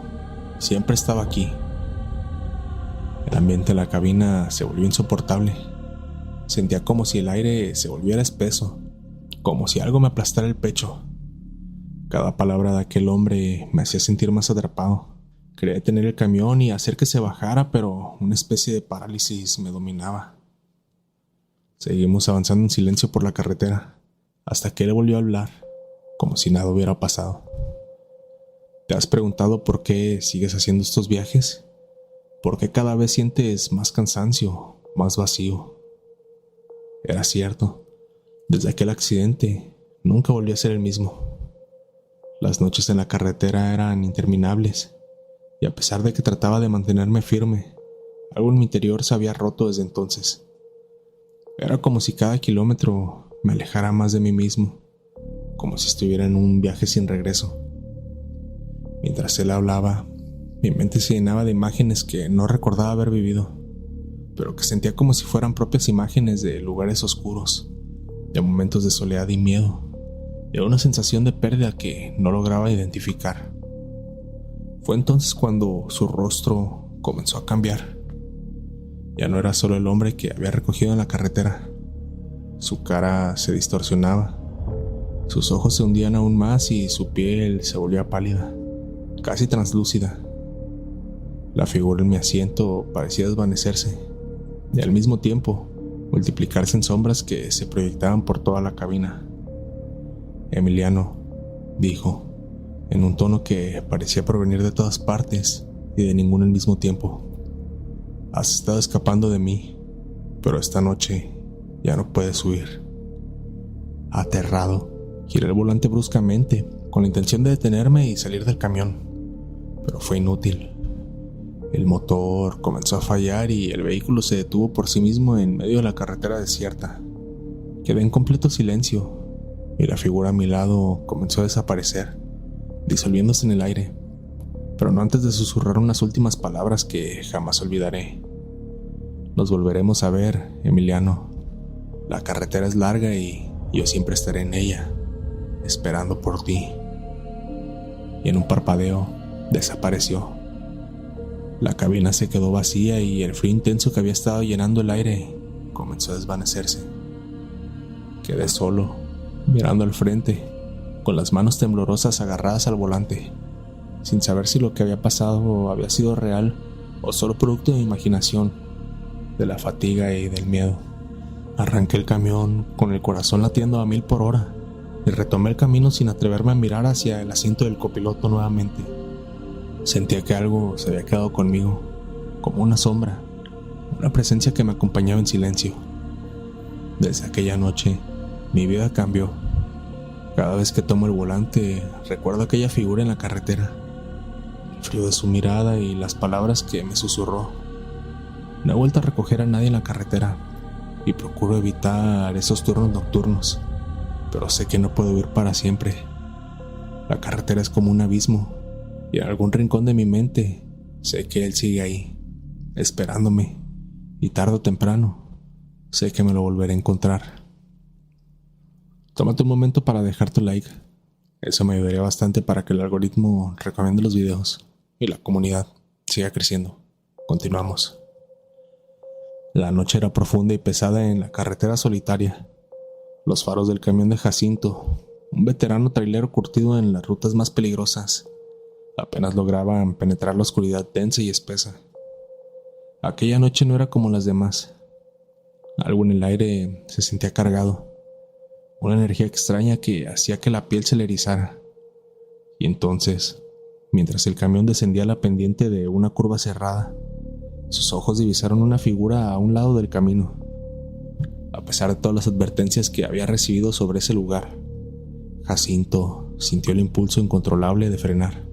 Siempre estaba aquí. El ambiente de la cabina se volvió insoportable. Sentía como si el aire se volviera espeso, como si algo me aplastara el pecho. Cada palabra de aquel hombre me hacía sentir más atrapado. Quería detener el camión y hacer que se bajara, pero una especie de parálisis me dominaba. Seguimos avanzando en silencio por la carretera, hasta que él volvió a hablar, como si nada hubiera pasado. ¿Te has preguntado por qué sigues haciendo estos viajes? ¿Por qué cada vez sientes más cansancio, más vacío? Era cierto. Desde aquel accidente, nunca volví a ser el mismo. Las noches en la carretera eran interminables, y a pesar de que trataba de mantenerme firme, algo en mi interior se había roto desde entonces. Era como si cada kilómetro me alejara más de mí mismo, como si estuviera en un viaje sin regreso. Mientras él hablaba, mi mente se llenaba de imágenes que no recordaba haber vivido, pero que sentía como si fueran propias imágenes de lugares oscuros, de momentos de soledad y miedo, de una sensación de pérdida que no lograba identificar. Fue entonces cuando su rostro comenzó a cambiar. Ya no era solo el hombre que había recogido en la carretera. Su cara se distorsionaba, sus ojos se hundían aún más y su piel se volvía pálida, casi translúcida. La figura en mi asiento parecía desvanecerse y al mismo tiempo multiplicarse en sombras que se proyectaban por toda la cabina. Emiliano, dijo, en un tono que parecía provenir de todas partes y de ninguno al mismo tiempo. Has estado escapando de mí, pero esta noche ya no puedes huir. Aterrado, giré el volante bruscamente con la intención de detenerme y salir del camión, pero fue inútil. El motor comenzó a fallar y el vehículo se detuvo por sí mismo en medio de la carretera desierta. Quedé en completo silencio, y la figura a mi lado comenzó a desaparecer, disolviéndose en el aire, pero no antes de susurrar unas últimas palabras que jamás olvidaré. Nos volveremos a ver, Emiliano. La carretera es larga y yo siempre estaré en ella, esperando por ti. Y en un parpadeo, desapareció. La cabina se quedó vacía y el frío intenso que había estado llenando el aire comenzó a desvanecerse. Quedé solo, mirando al frente, con las manos temblorosas agarradas al volante, sin saber si lo que había pasado había sido real o solo producto de mi imaginación, de la fatiga y del miedo. Arranqué el camión con el corazón latiendo a 1000 por hora y retomé el camino sin atreverme a mirar hacia el asiento del copiloto nuevamente. Sentía que algo se había quedado conmigo, como una sombra, una presencia que me acompañaba en silencio. Desde aquella noche, mi vida cambió. Cada vez que tomo el volante, recuerdo aquella figura en la carretera, el frío de su mirada y las palabras que me susurró. No he vuelto a recoger a nadie en la carretera y procuro evitar esos turnos nocturnos, pero sé que no puedo vivir para siempre. La carretera es como un abismo y en algún rincón de mi mente sé que él sigue ahí, esperándome, y tarde o temprano sé que me lo volveré a encontrar. Tómate un momento para dejar tu like. Eso me ayudaría bastante para que el algoritmo recomiende los videos y la comunidad siga creciendo. Continuamos. La noche era profunda y pesada en la carretera solitaria. Los faros del camión de Jacinto, un veterano trailero curtido en las rutas más peligrosas, apenas lograban penetrar la oscuridad densa y espesa. Aquella noche no era como las demás. Algo en el aire se sentía cargado, una energía extraña que hacía que la piel se le erizara. Y entonces, mientras el camión descendía la pendiente de una curva cerrada, sus ojos divisaron una figura a un lado del camino. A pesar de todas las advertencias que había recibido sobre ese lugar, Jacinto sintió el impulso incontrolable de frenar.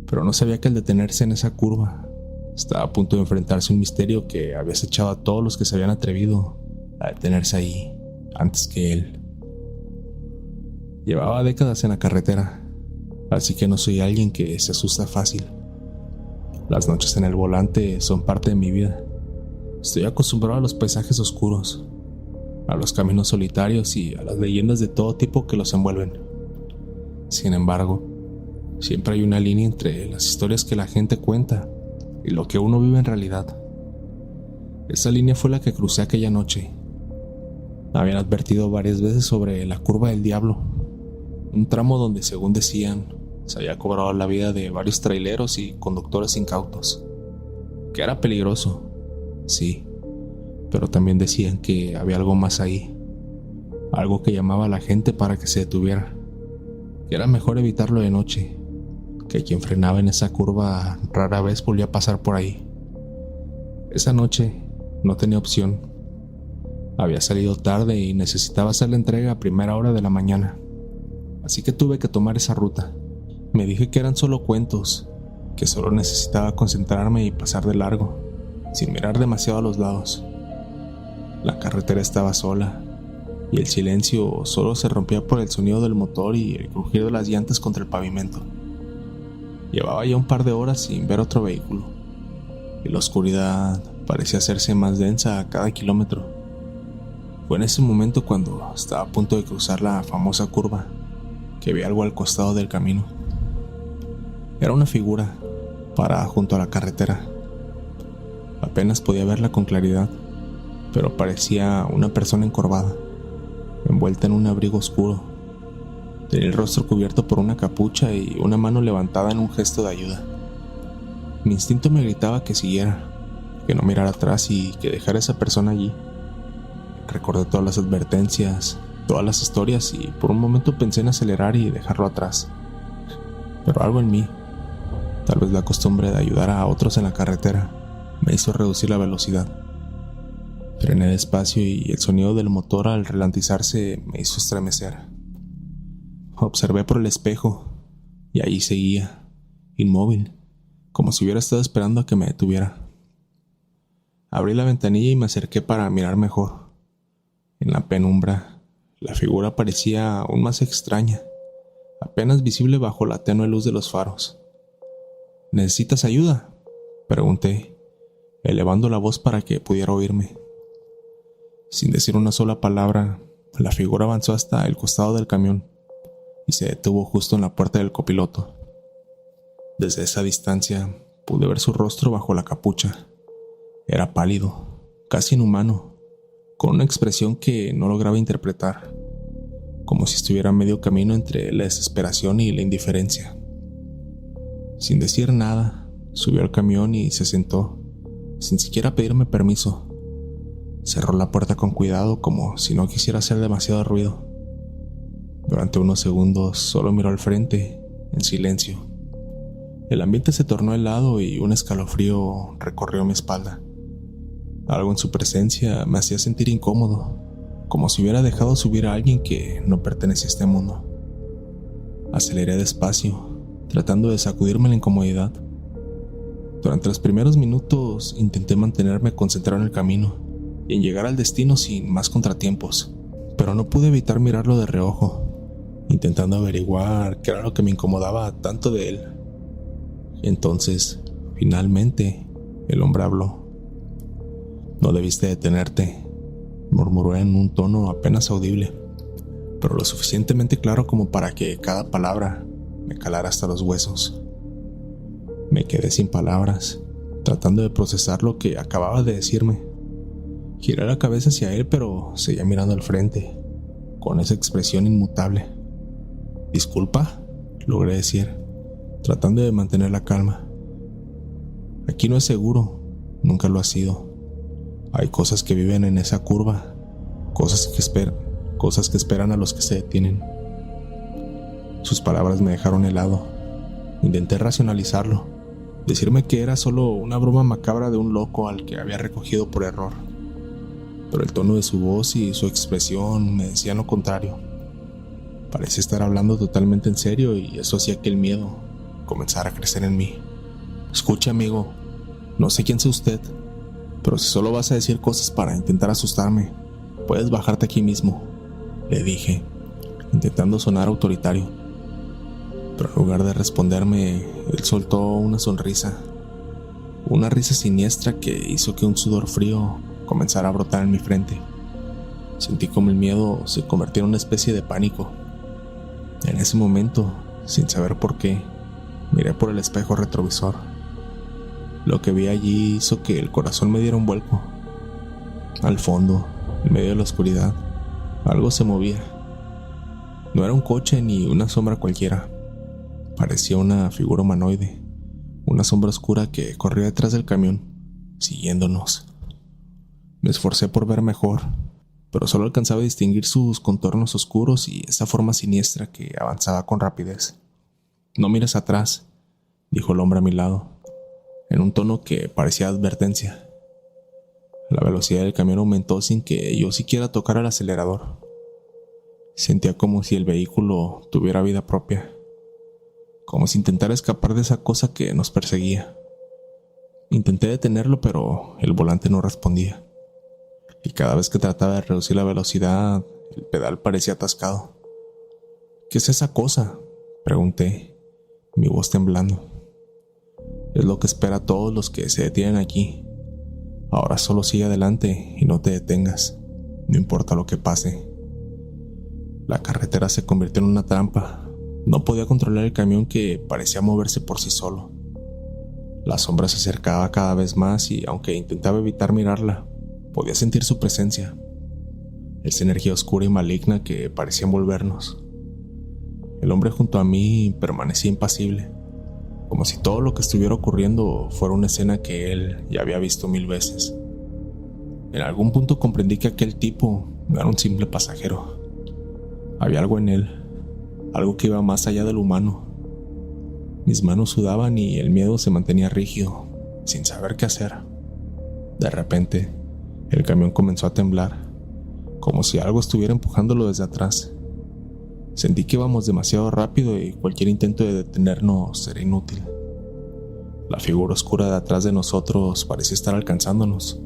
Pero no sabía que al detenerse en esa curva, estaba a punto de enfrentarse a un misterio que había acechado a todos los que se habían atrevido a detenerse ahí antes que él. Llevaba décadas en la carretera, así que no soy alguien que se asusta fácil. Las noches en el volante son parte de mi vida. Estoy acostumbrado a los paisajes oscuros, a los caminos solitarios y a las leyendas de todo tipo que los envuelven. Sin embargo, siempre hay una línea entre las historias que la gente cuenta y lo que uno vive en realidad. Esa línea fue la que crucé aquella noche. Me habían advertido varias veces sobre la curva del diablo, un tramo donde, según decían, se había cobrado la vida de varios traileros y conductores incautos. Que era peligroso, sí, pero también decían que había algo más ahí, algo que llamaba a la gente para que se detuviera, que era mejor evitarlo de noche, que quien frenaba en esa curva rara vez volvía a pasar por ahí. Esa noche no tenía opción. Había salido tarde y necesitaba hacer la entrega a primera hora de la mañana, así que tuve que tomar esa ruta. Me dije que eran solo cuentos, que solo necesitaba concentrarme y pasar de largo, sin mirar demasiado a los lados. La carretera estaba sola, y el silencio solo se rompía por el sonido del motor y el crujir de las llantas contra el pavimento. Llevaba ya un par de horas sin ver otro vehículo, y la oscuridad parecía hacerse más densa a cada kilómetro. Fue en ese momento cuando estaba a punto de cruzar la famosa curva, que vi algo al costado del camino. Era una figura parada junto a la carretera. Apenas podía verla con claridad, pero parecía una persona encorvada, envuelta en un abrigo oscuro. Tenía el rostro cubierto por una capucha y una mano levantada en un gesto de ayuda. Mi instinto me gritaba que siguiera, que no mirara atrás y que dejara a esa persona allí. Recordé todas las advertencias, todas las historias, y por un momento pensé en acelerar y dejarlo atrás. Pero algo en mí, tal vez la costumbre de ayudar a otros en la carretera, me hizo reducir la velocidad. Frené despacio y el sonido del motor al ralentizarse me hizo estremecer. Observé por el espejo y allí seguía, inmóvil, como si hubiera estado esperando a que me detuviera. Abrí la ventanilla y me acerqué para mirar mejor. En la penumbra, La figura parecía aún más extraña, apenas visible bajo la tenue luz de los faros. ¿Necesitas ayuda?, pregunté, elevando la voz para que pudiera oírme. Sin decir una sola palabra, la figura avanzó hasta el costado del camión y se detuvo justo en la puerta del copiloto. Desde esa distancia pude ver su rostro bajo la capucha. Era pálido, casi inhumano, con una expresión que no lograba interpretar, como si estuviera a medio camino entre la desesperación y la indiferencia. Sin decir nada, subió al camión y se sentó, sin siquiera pedirme permiso. Cerró la puerta con cuidado, como si no quisiera hacer demasiado ruido. Durante unos segundos solo miró al frente, en silencio. El ambiente se tornó helado y un escalofrío recorrió mi espalda. Algo en su presencia me hacía sentir incómodo, como si hubiera dejado subir a alguien que no pertenecía a este mundo. Aceleré despacio, tratando de sacudirme la incomodidad. Durante los primeros minutos intenté mantenerme concentrado en el camino y en llegar al destino sin más contratiempos, pero no pude evitar mirarlo de reojo, intentando averiguar qué era lo que me incomodaba tanto de él. Entonces, finalmente, el hombre habló. «No debiste detenerte», murmuró en un tono apenas audible, pero lo suficientemente claro como para que cada palabra me calara hasta los huesos. Me quedé sin palabras, tratando de procesar lo que acababa de decirme. Giré la cabeza hacia él, pero seguía mirando al frente, con esa expresión inmutable. «¿Disculpa?», logré decir, tratando de mantener la calma. «Aquí no es seguro, nunca lo ha sido. Hay cosas que viven en esa curva, cosas que esperan a los que se detienen». Sus palabras me dejaron helado. Intenté racionalizarlo, decirme que era solo una broma macabra de un loco al que había recogido por error, pero el tono de su voz y su expresión me decían lo contrario. Parecía estar hablando totalmente en serio y eso hacía que el miedo comenzara a crecer en mí. «Escuche, amigo, no sé quién sea usted, pero si solo vas a decir cosas para intentar asustarme, puedes bajarte aquí mismo», le dije, intentando sonar autoritario. Pero en lugar de responderme, él soltó una sonrisa, una risa siniestra que hizo que un sudor frío comenzara a brotar en mi frente. Sentí como el miedo se convirtió en una especie de pánico. En ese momento, sin saber por qué, miré por el espejo retrovisor. Lo que vi allí hizo que el corazón me diera un vuelco. Al fondo, en medio de la oscuridad, algo se movía. No era un coche ni una sombra cualquiera. Parecía una figura humanoide, una sombra oscura que corría detrás del camión, siguiéndonos. Me esforcé por ver mejor, pero solo alcanzaba a distinguir sus contornos oscuros y esa forma siniestra que avanzaba con rapidez. «No mires atrás», dijo el hombre a mi lado, en un tono que parecía advertencia. La velocidad del camión aumentó sin que yo siquiera tocara el acelerador. Sentía como si el vehículo tuviera vida propia, como si intentara escapar de esa cosa que nos perseguía. Intenté detenerlo, pero el volante no respondía, y cada vez que trataba de reducir la velocidad, el pedal parecía atascado. «¿Qué es esa cosa?», pregunté, mi voz temblando. «Es lo que espera a todos los que se detienen aquí. Ahora solo sigue adelante y no te detengas, no importa lo que pase». La carretera se convirtió en una trampa. No podía controlar el camión que parecía moverse por sí solo. La sombra se acercaba cada vez más y, aunque intentaba evitar mirarla, podía sentir su presencia, esa energía oscura y maligna que parecía envolvernos. El hombre junto a mí permanecía impasible, como si todo lo que estuviera ocurriendo fuera una escena que él ya había visto 1000 veces. En algún punto comprendí que aquel tipo no era un simple pasajero. Había algo en él, algo que iba más allá del humano. Mis manos sudaban y el miedo se mantenía rígido, sin saber qué hacer. De repente, el camión comenzó a temblar, como si algo estuviera empujándolo desde atrás. Sentí que íbamos demasiado rápido y cualquier intento de detenernos era inútil. La figura oscura de atrás de nosotros parecía estar alcanzándonos,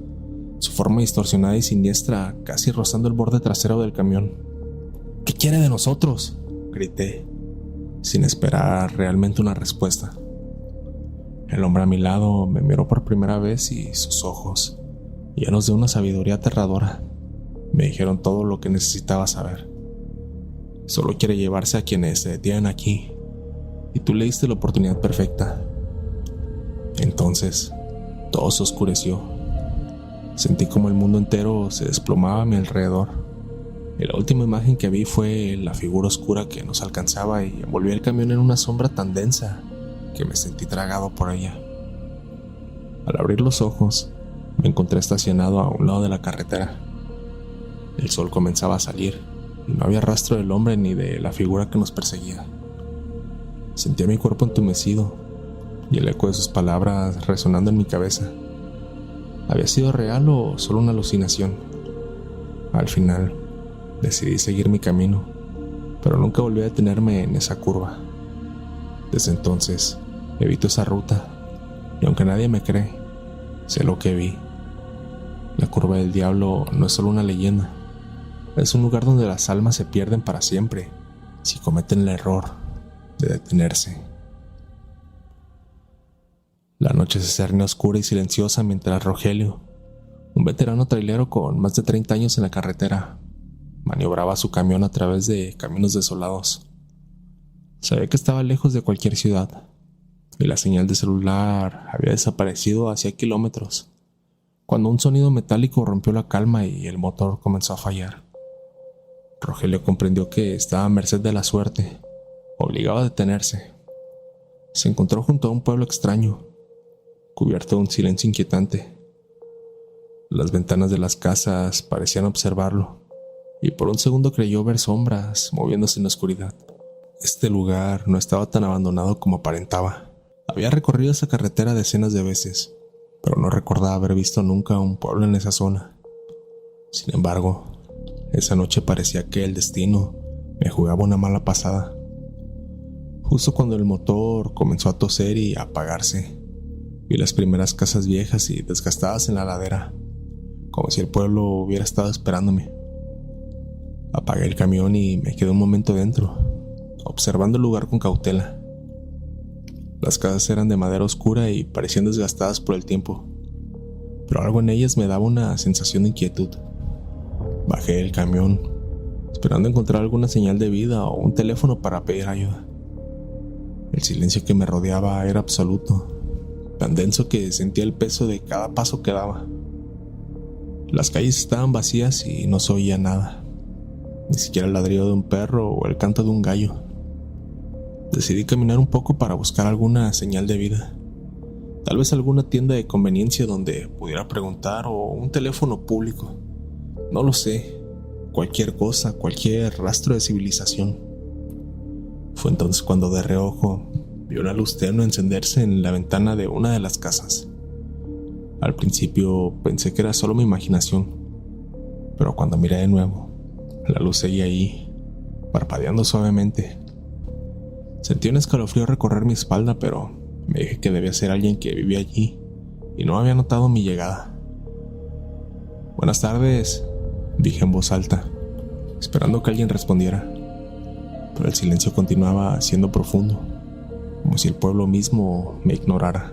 su forma distorsionada y siniestra casi rozando el borde trasero del camión. ¿Qué quiere de nosotros?, grité, sin esperar realmente una respuesta. El hombre a mi lado me miró por primera vez y sus ojos, llenos de una sabiduría aterradora, me dijeron todo lo que necesitaba saber. Solo quiere llevarse a quienes se detienen aquí, y tú le diste la oportunidad perfecta. Entonces, todo se oscureció. Sentí como el mundo entero se desplomaba a mi alrededor, y la última imagen que vi fue la figura oscura que nos alcanzaba y envolvía el camión en una sombra tan densa que me sentí tragado por ella. Al abrir los ojos, me encontré estacionado a un lado de la carretera. El sol comenzaba a salir y no había rastro del hombre ni de la figura que nos perseguía. Sentía mi cuerpo entumecido y el eco de sus palabras resonando en mi cabeza. ¿Había sido real o solo una alucinación? Al final, decidí seguir mi camino, pero nunca volví a detenerme en esa curva. Desde entonces, evito esa ruta, y aunque nadie me cree, sé lo que vi. La curva del diablo no es solo una leyenda, es un lugar donde las almas se pierden para siempre si cometen el error de detenerse. La noche se cernía oscura y silenciosa mientras Rogelio, un veterano trailero con más de 30 años en la carretera, maniobraba su camión a través de caminos desolados. Sabía que estaba lejos de cualquier ciudad, y la señal de celular había desaparecido hacía kilómetros, cuando un sonido metálico rompió la calma y el motor comenzó a fallar. Rogelio comprendió que estaba a merced de la suerte, obligado a detenerse. Se encontró junto a un pueblo extraño, cubierto de un silencio inquietante. Las ventanas de las casas parecían observarlo, y por un segundo creyó ver sombras moviéndose en la oscuridad. Este lugar no estaba tan abandonado como aparentaba. Había recorrido esa carretera decenas de veces, pero no recordaba haber visto nunca un pueblo en esa zona. Sin embargo, esa noche parecía que el destino me jugaba una mala pasada. Justo cuando el motor comenzó a toser y a apagarse, vi las primeras casas viejas y desgastadas en la ladera, como si el pueblo hubiera estado esperándome. Apagué el camión y me quedé un momento dentro, observando el lugar con cautela. Las casas eran de madera oscura y parecían desgastadas por el tiempo, pero algo en ellas me daba una sensación de inquietud. Bajé del camión, esperando encontrar alguna señal de vida o un teléfono para pedir ayuda. El silencio que me rodeaba era absoluto, tan denso que sentía el peso de cada paso que daba. Las calles estaban vacías y no se oía nada, ni siquiera el ladrido de un perro o el canto de un gallo. Decidí caminar un poco para buscar alguna señal de vida, tal vez alguna tienda de conveniencia donde pudiera preguntar o un teléfono público. No lo sé, cualquier cosa, cualquier rastro de civilización. Fue entonces cuando de reojo vi una luz tenue encenderse en la ventana de una de las casas. Al principio pensé que era solo mi imaginación, pero cuando miré de nuevo, la luz seguía ahí, parpadeando suavemente. Sentí un escalofrío recorrer mi espalda, pero me dije que debía ser alguien que vivía allí y no había notado mi llegada. «Buenas tardes», dije en voz alta, esperando que alguien respondiera, pero el silencio continuaba siendo profundo, como si el pueblo mismo me ignorara.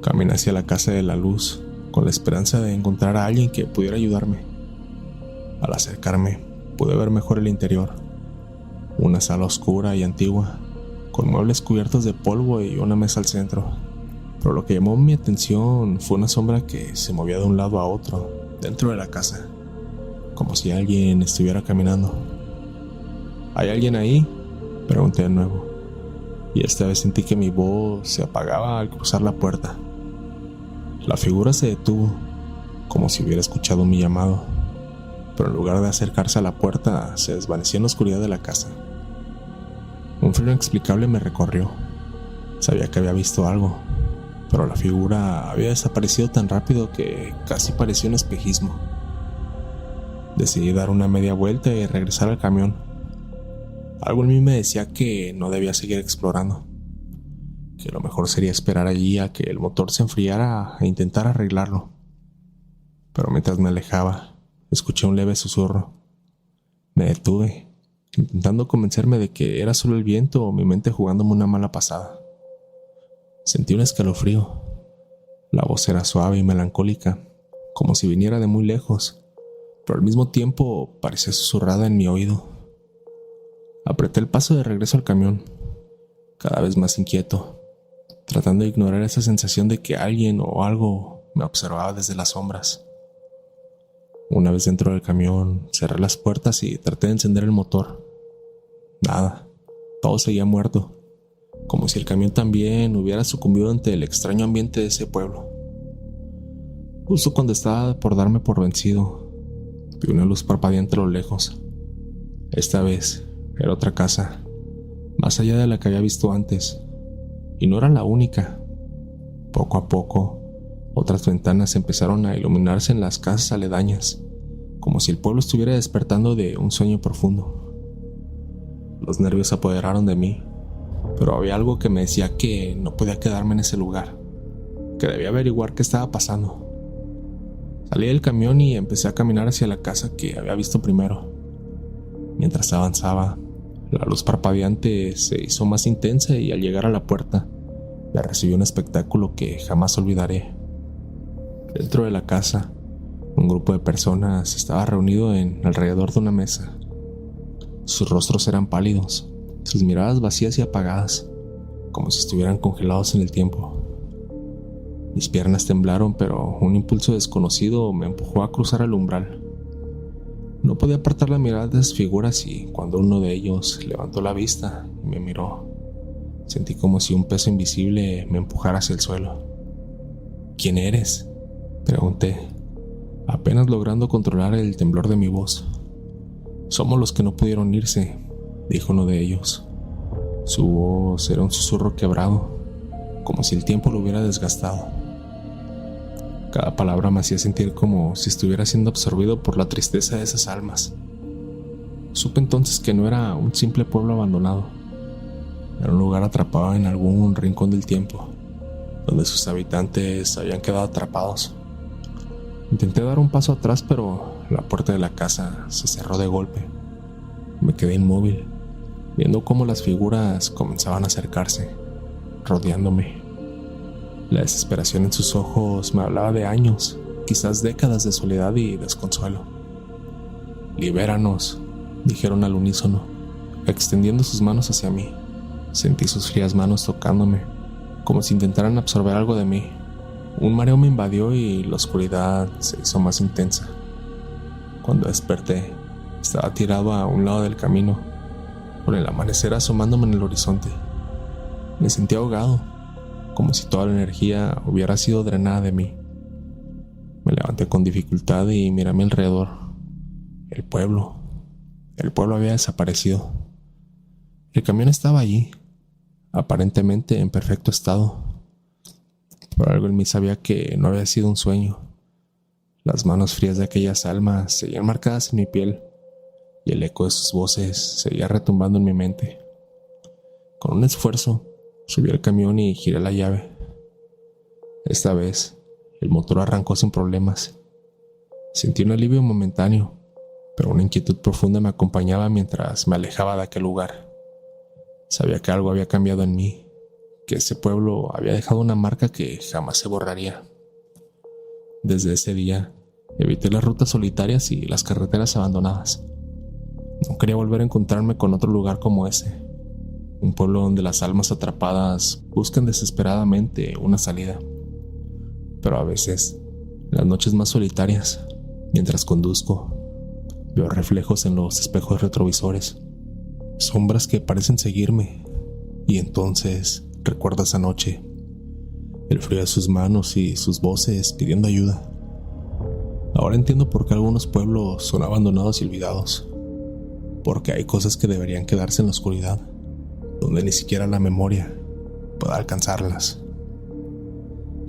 Caminé hacia la casa de la luz, con la esperanza de encontrar a alguien que pudiera ayudarme. Al acercarme, pude ver mejor el interior. Una sala oscura y antigua, con muebles cubiertos de polvo y una mesa al centro. Pero lo que llamó mi atención fue una sombra que se movía de un lado a otro, dentro de la casa, como si alguien estuviera caminando. «¿Hay alguien ahí?», pregunté de nuevo, y esta vez sentí que mi voz se apagaba al cruzar la puerta. La figura se detuvo, como si hubiera escuchado mi llamado, pero en lugar de acercarse a la puerta, se desvaneció en la oscuridad de la casa. Un frío inexplicable me recorrió. Sabía que había visto algo, pero la figura había desaparecido tan rápido que casi parecía un espejismo. Decidí dar una media vuelta y regresar al camión. Algo en mí me decía que no debía seguir explorando, que lo mejor sería esperar allí a que el motor se enfriara e intentar arreglarlo. Pero mientras me alejaba, escuché un leve susurro. Me detuve, intentando convencerme de que era solo el viento o mi mente jugándome una mala pasada. Sentí un escalofrío. La voz era suave y melancólica, como si viniera de muy lejos, pero al mismo tiempo parecía susurrada en mi oído. Apreté el paso de regreso al camión, cada vez más inquieto, tratando de ignorar esa sensación de que alguien o algo me observaba desde las sombras. Una vez dentro del camión, cerré las puertas y traté de encender el motor. Nada, todo seguía muerto, como si el camión también hubiera sucumbido ante el extraño ambiente de ese pueblo. Justo cuando estaba por darme por vencido, vi una luz parpadeante a lo lejos. Esta vez era otra casa, más allá de la que había visto antes, y no era la única. Poco a poco, otras ventanas empezaron a iluminarse en las casas aledañas, como si el pueblo estuviera despertando de un sueño profundo. Los nervios se apoderaron de mí, pero había algo que me decía que no podía quedarme en ese lugar, que debía averiguar qué estaba pasando. Salí del camión y empecé a caminar hacia la casa que había visto primero. Mientras avanzaba, la luz parpadeante se hizo más intensa y al llegar a la puerta, me recibió un espectáculo que jamás olvidaré. Dentro de la casa, un grupo de personas estaba reunido alrededor de una mesa. Sus rostros eran pálidos, sus miradas vacías y apagadas, como si estuvieran congelados en el tiempo. Mis piernas temblaron, pero un impulso desconocido me empujó a cruzar el umbral. No podía apartar la mirada de esas figuras y cuando uno de ellos levantó la vista y me miró, sentí como si un peso invisible me empujara hacia el suelo. ¿Quién eres?, pregunté, apenas logrando controlar el temblor de mi voz. Somos los que no pudieron irse, dijo uno de ellos. Su voz era un susurro quebrado, como si el tiempo lo hubiera desgastado. Cada palabra me hacía sentir como si estuviera siendo absorbido por la tristeza de esas almas. Supe entonces que no era un simple pueblo abandonado. Era un lugar atrapado en algún rincón del tiempo, donde sus habitantes habían quedado atrapados. Intenté dar un paso atrás, pero la puerta de la casa se cerró de golpe. Me quedé inmóvil, viendo cómo las figuras comenzaban a acercarse, rodeándome. La desesperación en sus ojos me hablaba de años, quizás décadas de soledad y desconsuelo. «Libéranos», dijeron al unísono, extendiendo sus manos hacia mí. Sentí sus frías manos tocándome, como si intentaran absorber algo de mí. Un mareo me invadió y la oscuridad se hizo más intensa. Cuando desperté, estaba tirado a un lado del camino, con el amanecer asomándome en el horizonte. Me sentí ahogado, como si toda la energía hubiera sido drenada de mí. Me levanté con dificultad y miré a mi alrededor. El pueblo había desaparecido. El camión estaba allí, aparentemente en perfecto estado. Por algo en mí sabía que no había sido un sueño. Las manos frías de aquellas almas seguían marcadas en mi piel y el eco de sus voces seguía retumbando en mi mente. Con un esfuerzo, subí al camión y giré la llave. Esta vez, el motor arrancó sin problemas. Sentí un alivio momentáneo, pero una inquietud profunda me acompañaba mientras me alejaba de aquel lugar. Sabía que algo había cambiado en mí, que ese pueblo había dejado una marca que jamás se borraría. Desde ese día, evité las rutas solitarias y las carreteras abandonadas. No quería volver a encontrarme con otro lugar como ese, un pueblo donde las almas atrapadas buscan desesperadamente una salida. Pero a veces, en las noches más solitarias, mientras conduzco, veo reflejos en los espejos retrovisores, sombras que parecen seguirme, y entonces recuerdo esa noche, el frío de sus manos y sus voces pidiendo ayuda. Ahora entiendo por qué algunos pueblos son abandonados y olvidados, porque hay cosas que deberían quedarse en la oscuridad, donde ni siquiera la memoria pueda alcanzarlas.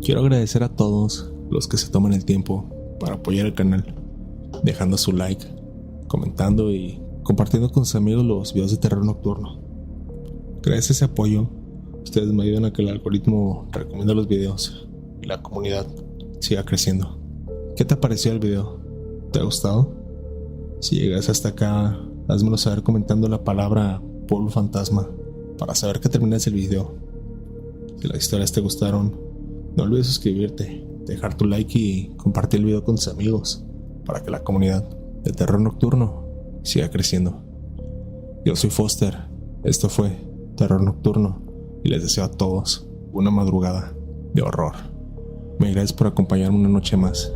Quiero agradecer a todos los que se toman el tiempo para apoyar el canal, dejando su like, comentando y compartiendo con sus amigos los videos de terror nocturno. Gracias a ese apoyo, ustedes me ayudan a que el algoritmo recomiende los videos y la comunidad siga creciendo. ¿Qué te pareció el video? ¿Te ha gustado? Si llegas hasta acá, házmelo saber comentando la palabra Pueblo Fantasma para saber que terminas el video. Si las historias te gustaron, no olvides suscribirte, dejar tu like y compartir el video con tus amigos para que la comunidad de terror nocturno siga creciendo. Yo soy Foster, esto fue Terror Nocturno y les deseo a todos una madrugada de horror. Me gracias por acompañarme una noche más.